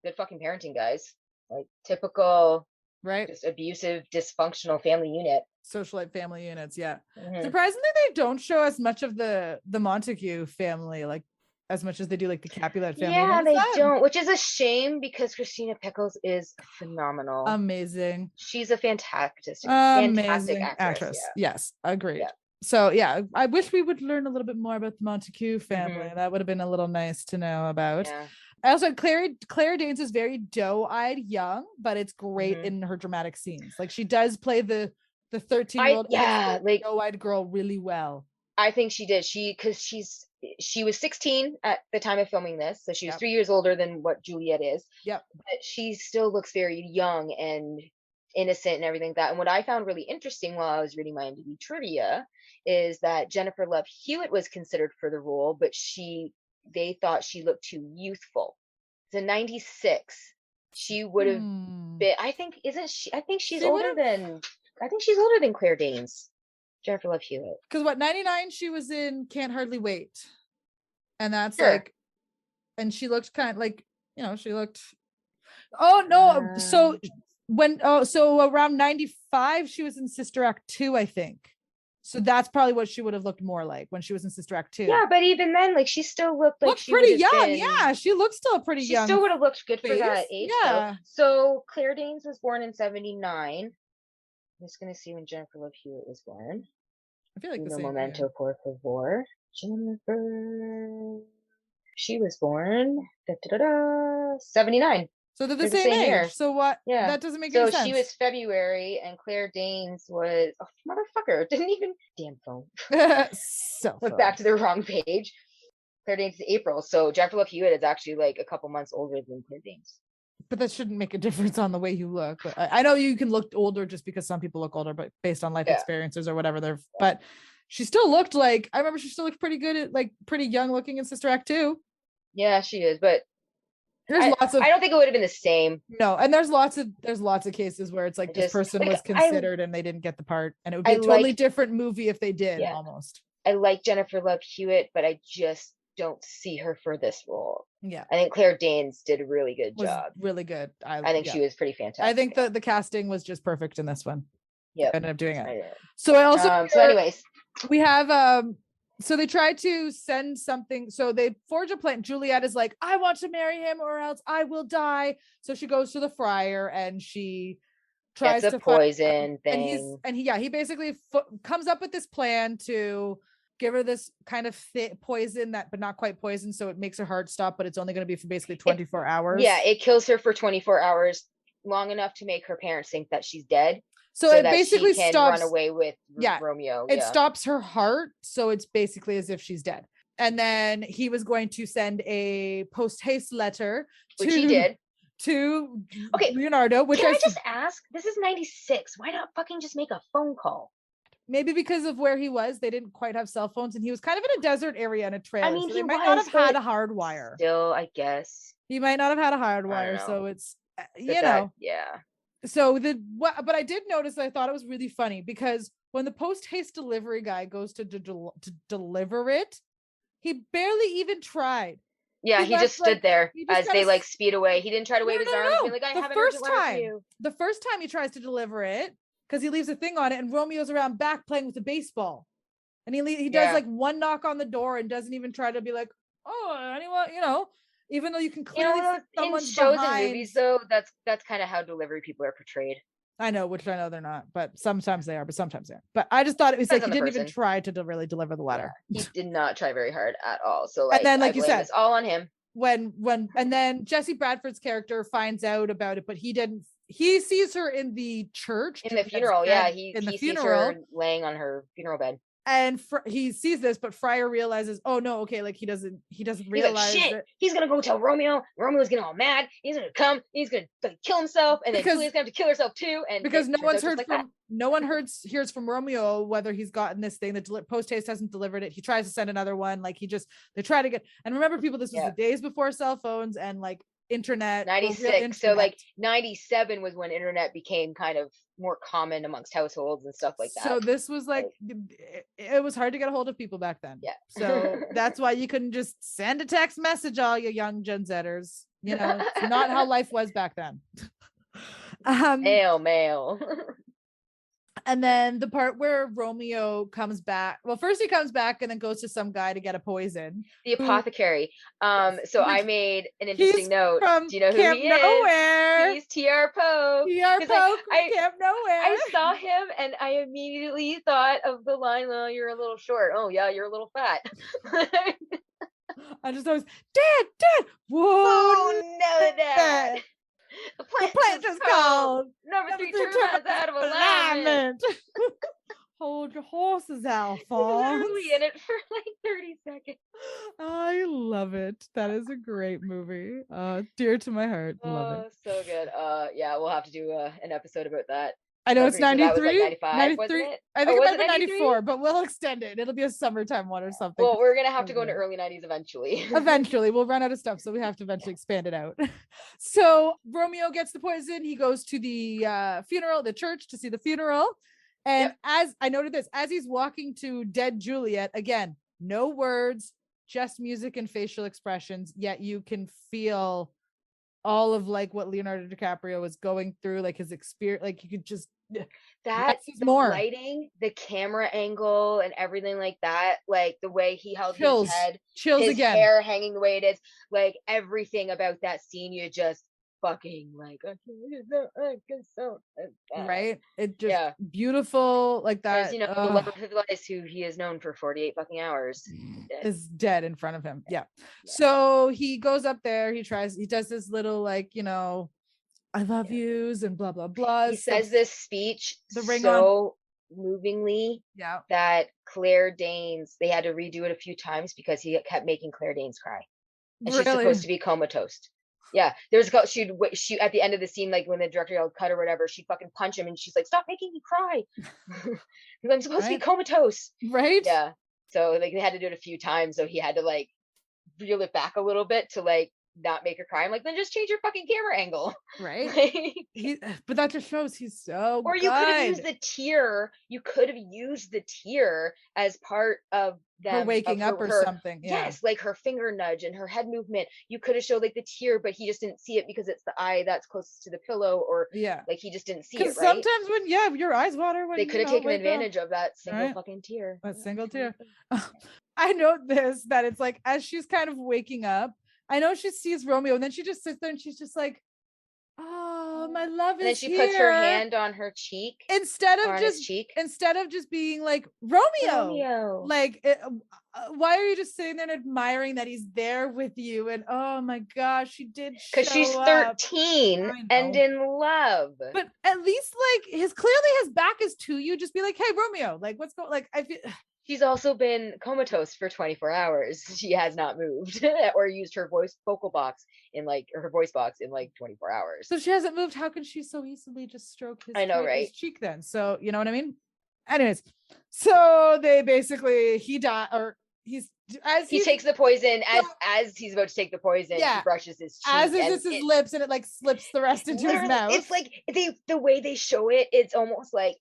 good fucking parenting, guys. Like, typical, just abusive, dysfunctional family unit. Socialite family units, yeah. Surprisingly, they don't show as much of the Montague family, like, as much as they do like the Capulet family. Yeah, they don't, which is a shame, because Christina Pickles is phenomenal. Amazing. She's a fantastic actress. Yes, agreed. Yeah. So yeah, I wish we would learn a little bit more about the Montague family. That would have been a little nice to know about. Yeah. I also, Claire Danes is very doe-eyed young, but it's great in her dramatic scenes. Like, she does play the 13-year-old like doe-eyed girl really well. I think she did. Because she was 16 at the time of filming this, so she was 3 years older than what Juliet is. Yep. But she still looks very young and innocent and everything like that. And what I found really interesting while I was reading my IMDb trivia is that Jennifer Love Hewitt was considered for the role, but they thought she looked too youthful. So in 96, she would have been, I think she's older than Claire Danes. Jennifer Love Hewitt. Because 99 she was in Can't Hardly Wait. And that's like, and she looked kind of like, she looked, so around 95 she was in Sister Act 2, I think. So that's probably what she would have looked more like when she was in Sister Act 2. Yeah, but even then, like, she still looked like she pretty young. Yeah, she looks still pretty young. She still would have looked good for that age. Yeah. Though. So Claire Danes was born in 79. I'm just gonna see when Jennifer Love Hewitt was born. I feel like the same. Momento, por favor. Jennifer. She was born 79. So they're the same age. Year. So what? Yeah, that doesn't make any sense. So she was February, and Claire Danes was motherfucker. Didn't even damn phone. Look back to the wrong page. Claire Danes is April, so Jennifer Love Hewitt is actually like a couple months older than Claire Danes. But that shouldn't make a difference on the way you look. But I know you can look older just because some people look older, but based on life experiences or whatever. But she still looked like, I remember she still looked pretty good at, like, pretty young looking in Sister Act 2. Yeah, she is. But I don't think it would have been the same. No, and there's lots of cases where it's like this person was considered and they didn't get the part, and it would be a totally different movie if they did. Almost. I like Jennifer Love Hewitt, but I just don't see her for this role. Yeah, I think Claire Danes did a really good job. Really good. I think she was pretty fantastic. I think the casting was just perfect in this one. Yeah, ended up doing it. So I also so anyways, we have so they tried to send something. So they forge a plan. Juliet is like, "I want to marry him or else I will die." So she goes to the friar and she tries to poison thing. And he basically comes up with this plan to give her this kind of poison but not quite poison. So it makes her heart stop, but it's only going to be for basically 24 hours. Yeah, it kills her for 24 hours, long enough to make her parents think that she's dead. So it basically stops. Run away with Romeo. It stops her heart, so it's basically as if she's dead. And then he was going to send a post haste letter, which he did, to Leonardo. Which can I just ask? This is 96. Why not fucking just make a phone call? Maybe because of where he was, they didn't quite have cell phones, and he was kind of in a desert area in a trailer. I mean, so he might not have had a hard wire. Still, I guess he might not have had a hard wire. So it's yeah. So but I did notice, I thought it was really funny because when the post-haste delivery guy goes to deliver it, he barely even tried. Yeah, he just stood there as they like speed away. He didn't try to wave his arms, being like, I have an urgent letter for you. The first time he tries to deliver it, because he leaves a thing on it, and Romeo's around back playing with a baseball. And he does like one knock on the door and doesn't even try to be like, oh, anyone, even though you can clearly see someone's in shows behind. And movies, though, that's kind of how delivery people are portrayed. I know they're not, but sometimes they are, but sometimes they are. But I just thought it was like he didn't even try to really deliver the letter. Yeah, he did not try very hard at all. So like, and then like you said, it's all on him. When and then Jesse Bradford's character finds out about it, but he didn't. He sees her in the church in the funeral. Yeah, he sees her laying on her funeral bed. And he sees this, but Friar realizes, oh no, okay, like he doesn't realize like, shit, he's gonna go tell Romeo. Romeo's getting all mad. He's gonna come. He's gonna kill himself, and then Juliet's gonna have to kill herself too. And because no one hears from Romeo whether he's gotten this thing. The post haste hasn't delivered it. He tries to send another one. Like they try to get. And remember, people, this was the days before cell phones and like internet. 96. So like 97 was when internet became kind of more common amongst households and stuff like that. So this was like it was hard to get a hold of people back then. Yeah. So that's why you couldn't just send a text message, all you young Gen Zers. It's not how life was back then. Mail. And then the part where Romeo comes back. Well, first he comes back and then goes to some guy to get a poison. The apothecary. So I made an interesting note. Do you know who Camp he Nowhere. is? He's T.R. Poe. T.R. Poe from Camp Nowhere. I saw him and I immediately thought of the line, well, you're a little short. Oh yeah, you're a little fat. I just always, Dad. Whoa, oh no, Dad. The plant just called. Number 3 turns out of alignment. Hold your horses, Alphonse. Literally in it for like 30 seconds. I love it. That is a great movie. Dear to my heart. Love it. So good. Yeah, we'll have to do an episode about that. I know it's 93. Like 95, 93. I think it might be 94, but we'll extend it. It'll be a summertime one or something. Well, we're gonna have to go into early 90s eventually. Eventually, we'll run out of stuff, so we have to eventually expand it out. So Romeo gets the poison. He goes to the funeral, the church, to see the funeral. And as I noted this, as he's walking to dead Juliet, again, no words, just music and facial expressions, yet you can feel all of like what Leonardo DiCaprio was going through, like his experience, like you could just that's more lighting, the camera angle and everything like that, like the way he held his head, his again, hair hanging the way it is, like everything about that scene, you just fucking like right, it just beautiful like that. The love of his life, who he is known for 48 fucking hours is dead in front of him. So he goes up there, he does this little like I love yous and blah blah blah. He says this speech so movingly that Claire Danes, they had to redo it a few times because he kept making Claire Danes cry, and she's supposed to be comatose. Yeah, she at the end of the scene, like when the director yelled cut or whatever, she'd fucking punch him and she's like, stop making me cry. I'm supposed to be comatose. Right? Yeah. So like they had to do it a few times, so he had to like reel it back a little bit to like not make her cry. I'm like, then just change your fucking camera angle. Right. But that just shows he's so or you could have used the tear. You could have used the tear as part of them her waking up or something. Yes, like her finger nudge and her head movement. You could have showed like the tear, but he just didn't see it because it's the eye that's closest to the pillow, or like he just didn't see it. Right. Sometimes when your eyes water, when they could have taken advantage of that single fucking tear. That single tear. I know this, that it's like as she's kind of waking up, I know she sees Romeo and then she just sits there and she's just like, oh, my love is here. And then she puts her hand on her cheek. Instead of just being like, Romeo. Like, why are you just sitting there and admiring that he's there with you? And oh my gosh, she did show up. Because she's 13 and in love. But at least like clearly his back is to you. Just be like, hey, Romeo, like what's going, like I feel. She's also been comatose for 24 hours. She has not moved or used her voice box in like 24 hours. So she hasn't moved. How can she so easily just stroke his cheek then? So you know what I mean? Anyways, so they basically he takes the poison as he's about to take the poison. He brushes his cheek. As is his lips, and it like slips the rest into his mouth. It's like the way they show it. It's almost like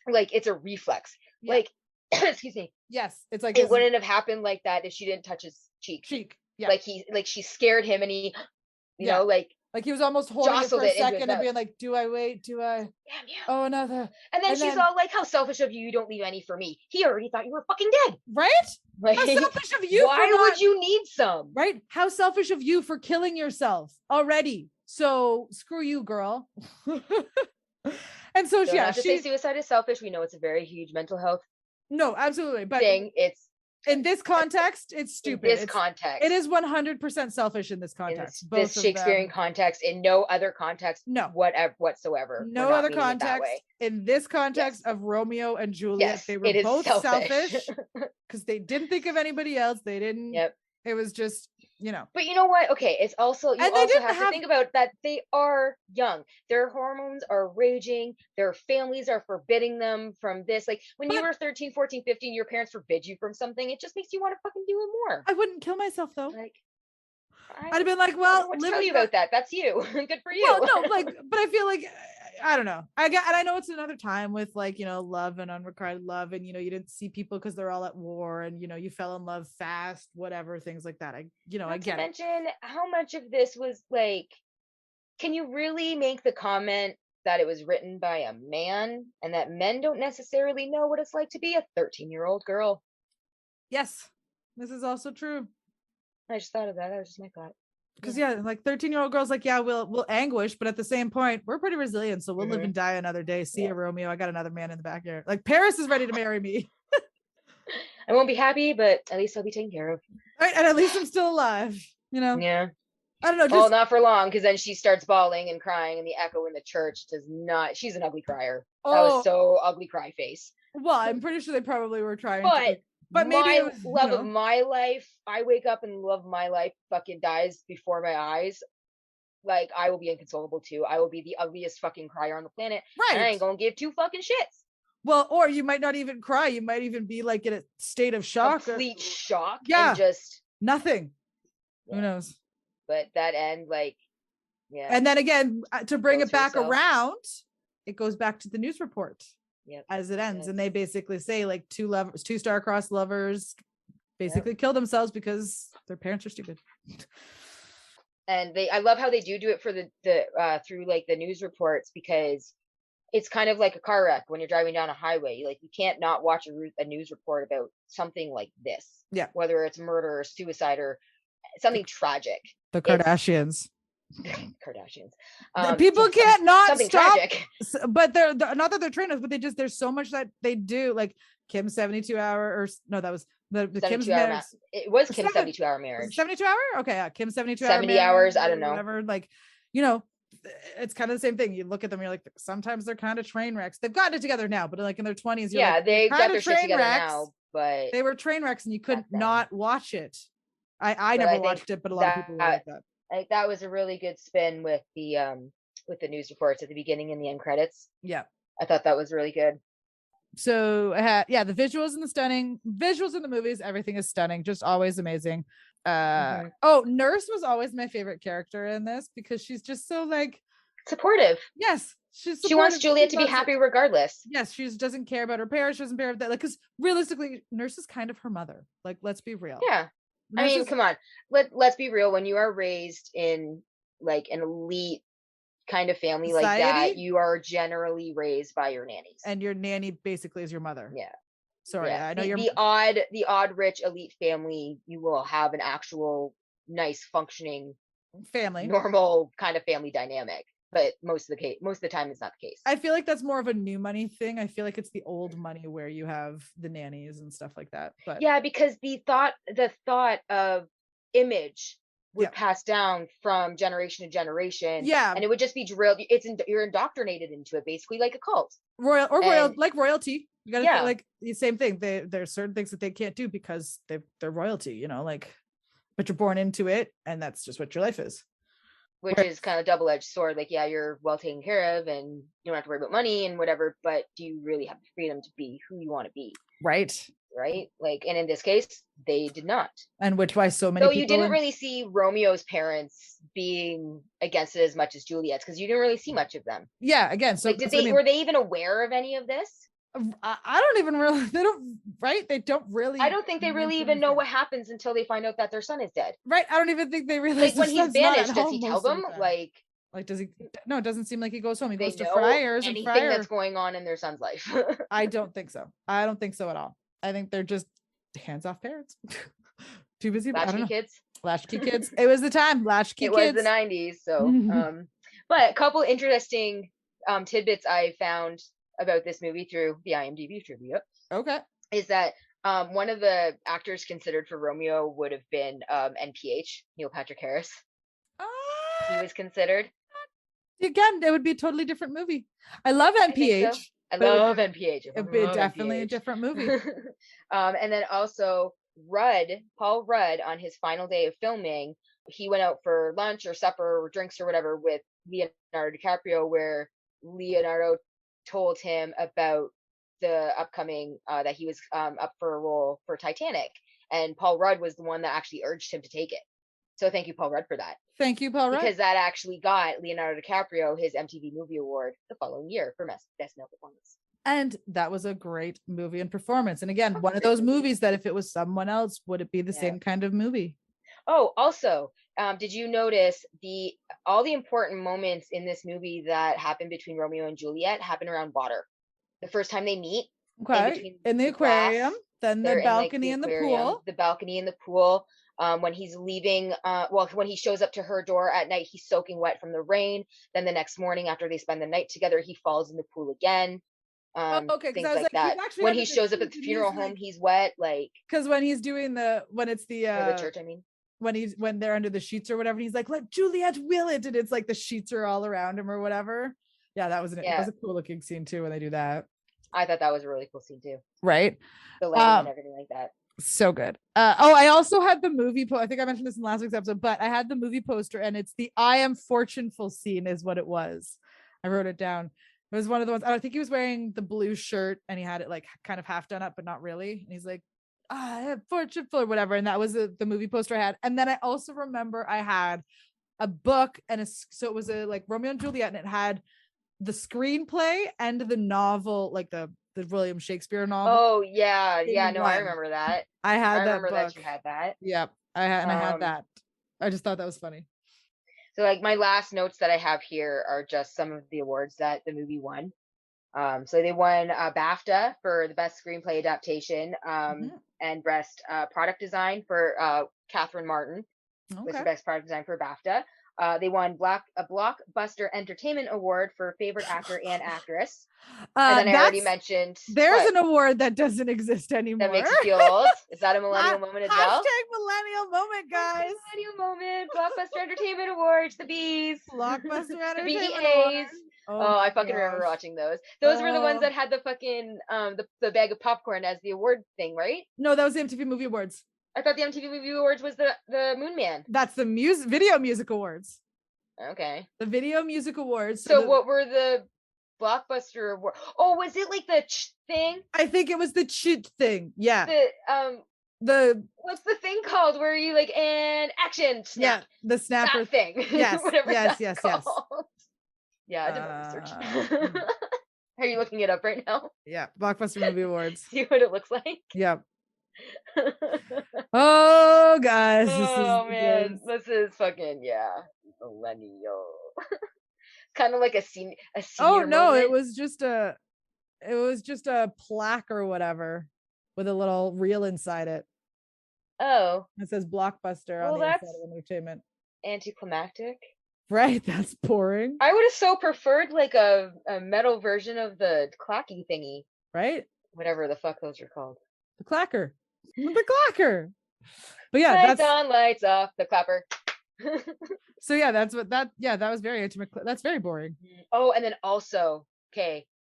like it's a reflex. Yeah. Like, excuse me. Yes, it's like it wouldn't have happened like that if she didn't touch his cheek. Yeah. Like she scared him, and he, you Yeah. know, like he was almost holding it for a second and being like, do I wait? Do I? Damn you. Oh, another. And then she's all like, how selfish of you. You don't leave any for me. He already thought you were fucking dead. Right? Like, how selfish of you. Why would you need some? Right? How selfish of you for killing yourself already. So screw you, girl. And so Don't have to say suicide is selfish. We know it's a very huge mental health. No, absolutely. But it's in this context, it's stupid. In this context, it is 100% selfish in this context. In this Shakespearean context, in no other context, whatsoever. No other context. In this context of Romeo and Juliet, they were both selfish because they didn't think of anybody else. They didn't. Yep. It was just, But you know what? Okay, it's also you also have to think about that they are young. Their hormones are raging. Their families are forbidding them from this. Like when you were 13, 14, 15, your parents forbid you from something. It just makes you want to fucking do it more. I wouldn't kill myself though. Like I'd have been like, well, what to tell you about that? That's you. Good for you. Well, no, but I feel like I don't know. And I know it's another time with love and unrequited love, and you didn't see people because they're all at war, and you fell in love fast, whatever, things like that. I get it. Mention how much of this was like, can you really make the comment that it was written by a man and that men don't necessarily know what it's like to be a 13-year-old girl? Yes, this is also true. I just thought of that. That was just my thought. Because 13-year-old girls we'll anguish, but at the same point we're pretty resilient, so we'll live and die another day. See you, Romeo. I got another man in the backyard. Like Paris is ready to marry me. I won't be happy, but at least I'll be taken care of. Right, and at least I'm still alive. Yeah. I don't know. Well, not for long, because then she starts bawling and crying, and the echo in the church does not. She's an ugly crier. That was so ugly, cry face. Well, I'm pretty sure they probably were trying. But maybe my love of my life, I wake up and love my life fucking dies before my eyes. Like, I will be inconsolable too. I will be the ugliest fucking crier on the planet. Right. And I ain't gonna give two fucking shits. Well, or you might not even cry. You might even be like in a state of shock. Complete shock. Yeah. And just nothing. Yeah. Who knows? But that end, And then again, to bring it back around, it goes back to the news report. Yep. As it ends, and they basically say two star-crossed lovers basically kill themselves because their parents are stupid. And I love how they do it for the through the news reports, because it's kind of like a car wreck when you're driving down a highway. You can't not watch a news report about something like this. Yeah, whether it's murder or suicide or something tragic. The Kardashians. People can't not stop tragic. But they're not that they're trainers, but there's so much that they do, like Kim's 72-hour, or no, that was the Kim's marriage. It was Kim's 72-hour marriage. 72-hour? Okay, yeah, Kim's 72-hour 70 hours, I don't know, whatever. It's kind of the same thing. You look at them, you're like, sometimes they're kind of train wrecks. They've gotten it together now, but in their 20s, they got their shit together now, but they were train wrecks, and you couldn't not watch it. I never watched it, but a lot of people were like that. That was a really good spin with the news reports at the beginning and the end credits. Yeah, I thought that was really good. So the visuals and the stunning visuals in the movies, everything is stunning, just always amazing. Nurse was always my favorite character in this, because she's just so supportive. Yes, she wants Juliet to be happy regardless. Yes, she doesn't care about her parents. She doesn't care about that. Because realistically, Nurse is kind of her mother. Let's be real. Yeah. I mean, come on. Let's be real. When you are raised in an elite kind of family like that, you are generally raised by your nannies, and your nanny basically is your mother. Yeah. Sorry, I know the odd rich elite family. You will have an actual nice functioning family, normal kind of family dynamic. But most of the time, it's not the case. I feel like that's more of a new money thing. I feel like it's the old money where you have the nannies and stuff like that. But yeah, because the thought of image would pass down from generation to generation. Yeah, and it would just be drilled. You're indoctrinated into it, basically like a cult. Royalty. You gotta like the same thing. There's certain things that they can't do because they're royalty. But you're born into it, and that's just what your life is. Which is kind of double-edged sword. You're well taken care of and you don't have to worry about money and whatever, but do you really have the freedom to be who you want to be? Right. And in this case, they did not. And which why so many people... So you didn't really see Romeo's parents being against it as much as Juliet's, because you didn't really see much of them. Yeah, again. So were they even aware of any of this? I don't even really, they don't, right? They don't really. I don't think they really even know what happens until they find out that their son is dead. Right. I don't even think they realize like when he's banished, does he tell them? Like does he? No, it doesn't seem like he goes home. He they goes to know Friars and anything Friar. that's going on in their son's life. I don't think so. I don't think so at all. I think they're just hands-off parents. Too busy. Latchkey kids. Latchkey kids. It was the time. Latchkey it kids. Was the 90s. So, but a couple interesting tidbits I found about this movie through the IMDb trivia. Okay. Is that one of the actors considered for Romeo would have been NPH, Neil Patrick Harris. He was considered. Again, it would be a totally different movie. I love NPH. I love NPH. It would be definitely a different movie. And then also Paul Rudd, on his final day of filming, he went out for lunch or supper or drinks or whatever with Leonardo DiCaprio, where Leonardo told him about the upcoming that he was up for a role for Titanic, and Paul Rudd was the one that actually urged him to take it. So thank you, Paul Rudd, for that. Thank you, Paul Rudd, because that actually got Leonardo DiCaprio his MTV Movie Award the following year for Best Male Performance. And that was a great movie and performance. And again, one of those movies that if it was someone else, would it be the same kind of movie? Oh, also, did you notice all the important moments in this movie that happen between Romeo and Juliet happen around water? The first time they meet, in the aquarium, then the balcony and the pool. The balcony and the pool. When he's leaving, when he shows up to her door at night, he's soaking wet from the rain. Then the next morning, after they spend the night together, he falls in the pool again. Things like that. When he shows up at the funeral home, he's wet. Because when he's doing the church, I mean. When they're under the sheets or whatever, and he's like, "Let Juliet will it," and it's like the sheets are all around him or whatever. Yeah, that was that was a cool looking scene too when they do that. I thought that was a really cool scene too. Right. The lighting and everything like that. So good. I also had the movie I think I mentioned this in last week's episode, but I had the movie poster, and it's the "I am fortuneful" scene is what it was. I wrote it down. It was one of the ones. I think he was wearing the blue shirt and he had it like kind of half done up, but not really. And he's like, "I am fortuneful" or whatever. And that was the movie poster I had. And then I also remember I had a book so it was like Romeo and Juliet, and it had the screenplay and the novel, like the William Shakespeare novel. Oh yeah, no, I remember that. I remember that you had that. Yep, I had that. I just thought that was funny. So like my last notes that I have here are just some of the awards that the movie won. So they won BAFTA for the best screenplay adaptation, and best product design for Catherine Martin. Was the best product design for BAFTA. They won a Blockbuster Entertainment Award for favorite actor and actress. And then I already mentioned there's an award that doesn't exist anymore. That makes you feel old. Is that a millennial moment as well? Hashtag millennial moment, guys. Millennial moment. Blockbuster Entertainment Awards. The B's. Blockbuster Entertainment Awards. Oh, I fucking remember watching those. Those were the ones that had the fucking the bag of popcorn as the award thing, right? No, that was the MTV Movie Awards. I thought the MTV Movie Awards was the Moon Man. That's the Video Music Awards. Okay. The Video Music Awards. So what were the Blockbuster Awards? Oh, was it like the thing? I think it was the thing. Yeah. What's the thing called where you like and action snap? Yeah, the snapper thing. Yes. yes. Yeah, I did my research. Are you looking it up right now? Yeah, Blockbuster Movie Awards. See what it looks like? Yeah. Oh guys, this is fucking millennial. Kind of like a senior. Oh no, moment. it was just a plaque or whatever with a little reel inside it. Oh, it says Blockbuster on the inside of entertainment. Anticlimactic. Right, that's boring. I would have so preferred like a metal version of the clacky thingy. Right? Whatever the fuck those are called. The clacker. The clacker. But yeah, lights on, lights off, the clapper. So yeah, that was very intimate. That's very boring. Oh, and then also,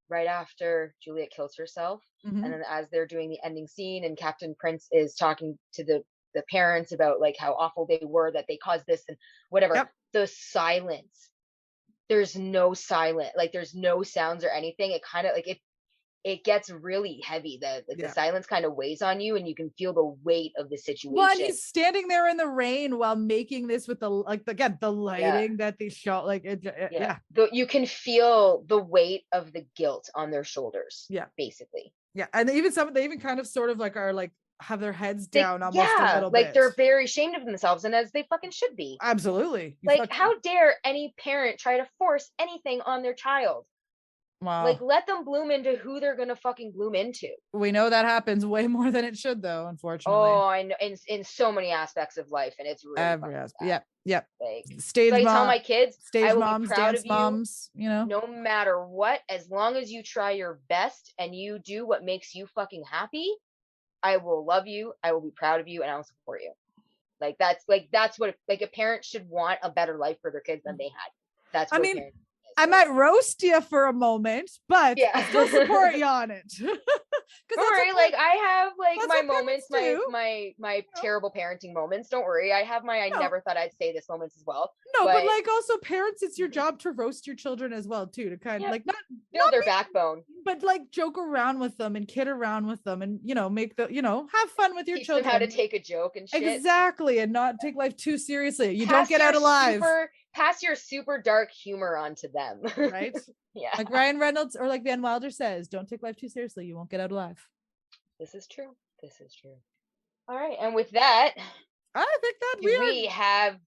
right after Juliet kills herself, and then as they're doing the ending scene and Captain Prince is talking to the parents about like how awful they were that they caused this and whatever, the silence, there's no silent, like there's no sounds or anything. It kind of like it gets really heavy. The silence kind of weighs on you, and you can feel the weight of the situation. Well, and he's standing there in the rain while making this with the lighting that they shot, like it. Yeah. You can feel the weight of the guilt on their shoulders. Yeah, basically. Yeah, and they even kind of sort of like are like have their heads down almost a little bit. Like they're very ashamed of themselves, and as they fucking should be. Absolutely. How dare any parent try to force anything on their child? Wow. Like, let them bloom into who they're gonna fucking bloom into. We know that happens way more than it should, though, unfortunately. Oh, I know, in so many aspects of life, and it's really every aspect. Yep. Like, stage mom, I tell my kids, stage moms, dance moms, you know, no matter what, as long as you try your best and you do what makes you fucking happy, I will love you, I will be proud of you, and I will support you. Like that's what a parent should want, a better life for their kids than they had. That's what I might roast you for a moment, but I still support you on it. Don't worry, like I have like my moments, my terrible parenting moments. Don't worry, I have my I never thought I'd say this moments as well. No, but like also parents, it's your job to roast your children as well too, to kind of like not build their backbone, but like joke around with them and kid around with them, and make have fun with your children. Teach them how to take a joke and shit. Exactly, and not take life too seriously. You don't get out alive. Pass your super dark humor onto them. Right? Yeah. Like Ryan Reynolds or like Van Wilder says, don't take life too seriously. You won't get out alive. This is true. All right. And with that, I think that we have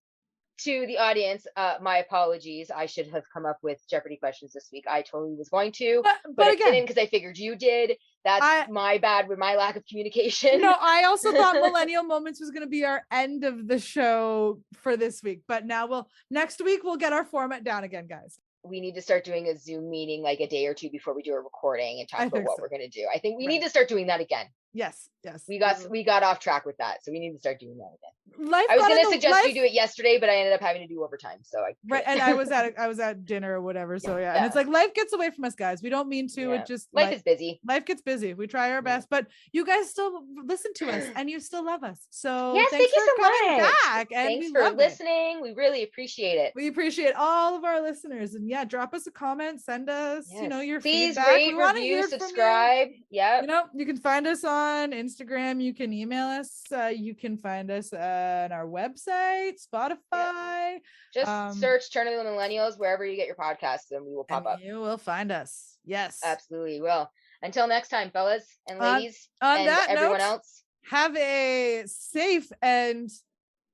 to the audience, my apologies. I should have come up with Jeopardy questions this week. I totally was going to, but I didn't because I figured you did. That's my bad with my lack of communication. No, I also thought Millennial Moments was going to be our end of the show for this week, but now next week we'll get our format down again, guys. We need to start doing a Zoom meeting like a day or two before we do a recording and talk about what we're going to do. I think we need to start doing that again. Yes. We got off track with that, so we need to start doing that again. I was going to suggest you do it yesterday, but I ended up having to do overtime, so and I was at dinner or whatever, so and it's like life gets away from us, guys. We don't mean to. It just life is busy. Life gets busy. We try our best, but you guys still listen to us and you still love us. So yes, thank you so coming much. Back, and thanks for listening. We really appreciate it. We appreciate all of our listeners, and drop us a comment, send us your please feedback. Rate, review, subscribe. Yeah, you can find us on Instagram. You can email us. You can find us on our website, Spotify. Just search Turn of the Millennials wherever you get your podcasts, and we will pop up. You will find us. Yes, absolutely will. Until next time, fellas and ladies, and everyone else, have a safe and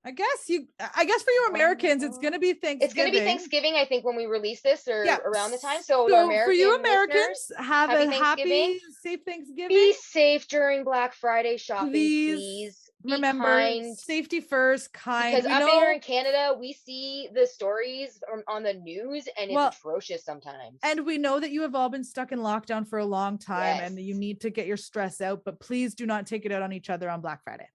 I guess for you Americans, it's going to be Thanksgiving. It's going to be Thanksgiving, I think, when we release this or around the time. So for you Americans, have a happy, safe Thanksgiving. Be safe during Black Friday shopping, please. Remember, kind. Safety first, kind. Because up here in Canada, we see the stories on the news, and it's atrocious sometimes. And we know that you have all been stuck in lockdown for a long time, and you need to get your stress out, but please do not take it out on each other on Black Friday.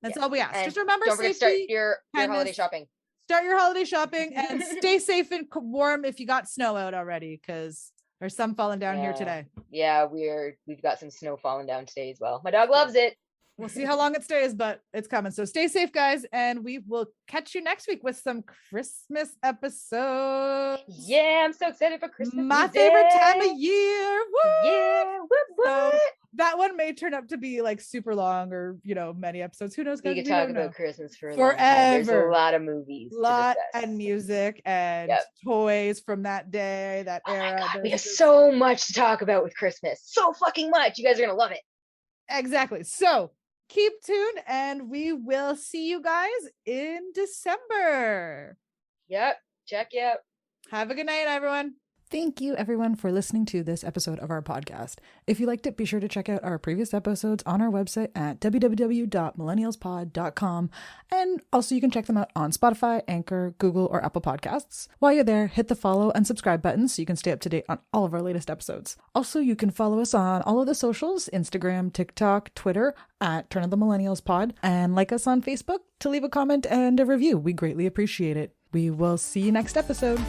That's all we ask. Just remember, don't forget to start your holiday shopping. Start your holiday shopping and stay safe and warm if you got snow out already, because there's some falling down here today. Yeah, we've got some snow falling down today as well. My dog loves it. We'll see how long it stays, but it's coming. So stay safe, guys, and we will catch you next week with some Christmas episodes. Yeah, I'm so excited for Christmas. My favorite time of year. Woo! Yeah. What? So that one may turn up to be like super long, or many episodes. Who knows? We could talk about Christmas for forever. There's a lot of movies, and music and toys from that day, that era. My God, we have so much to talk about with Christmas. So fucking much. You guys are gonna love it. Exactly. So keep tuned, and we will see you guys in December. Yep. Check you out. Have a good night, everyone. Thank you, everyone, for listening to this episode of our podcast. If you liked it, be sure to check out our previous episodes on our website at www.millennialspod.com. And also you can check them out on Spotify, Anchor, Google, or Apple Podcasts. While you're there, hit the follow and subscribe buttons so you can stay up to date on all of our latest episodes. Also, you can follow us on all of the socials, Instagram, TikTok, Twitter, at Turn of the Millennials Pod, and like us on Facebook to leave a comment and a review. We greatly appreciate it. We will see you next episode.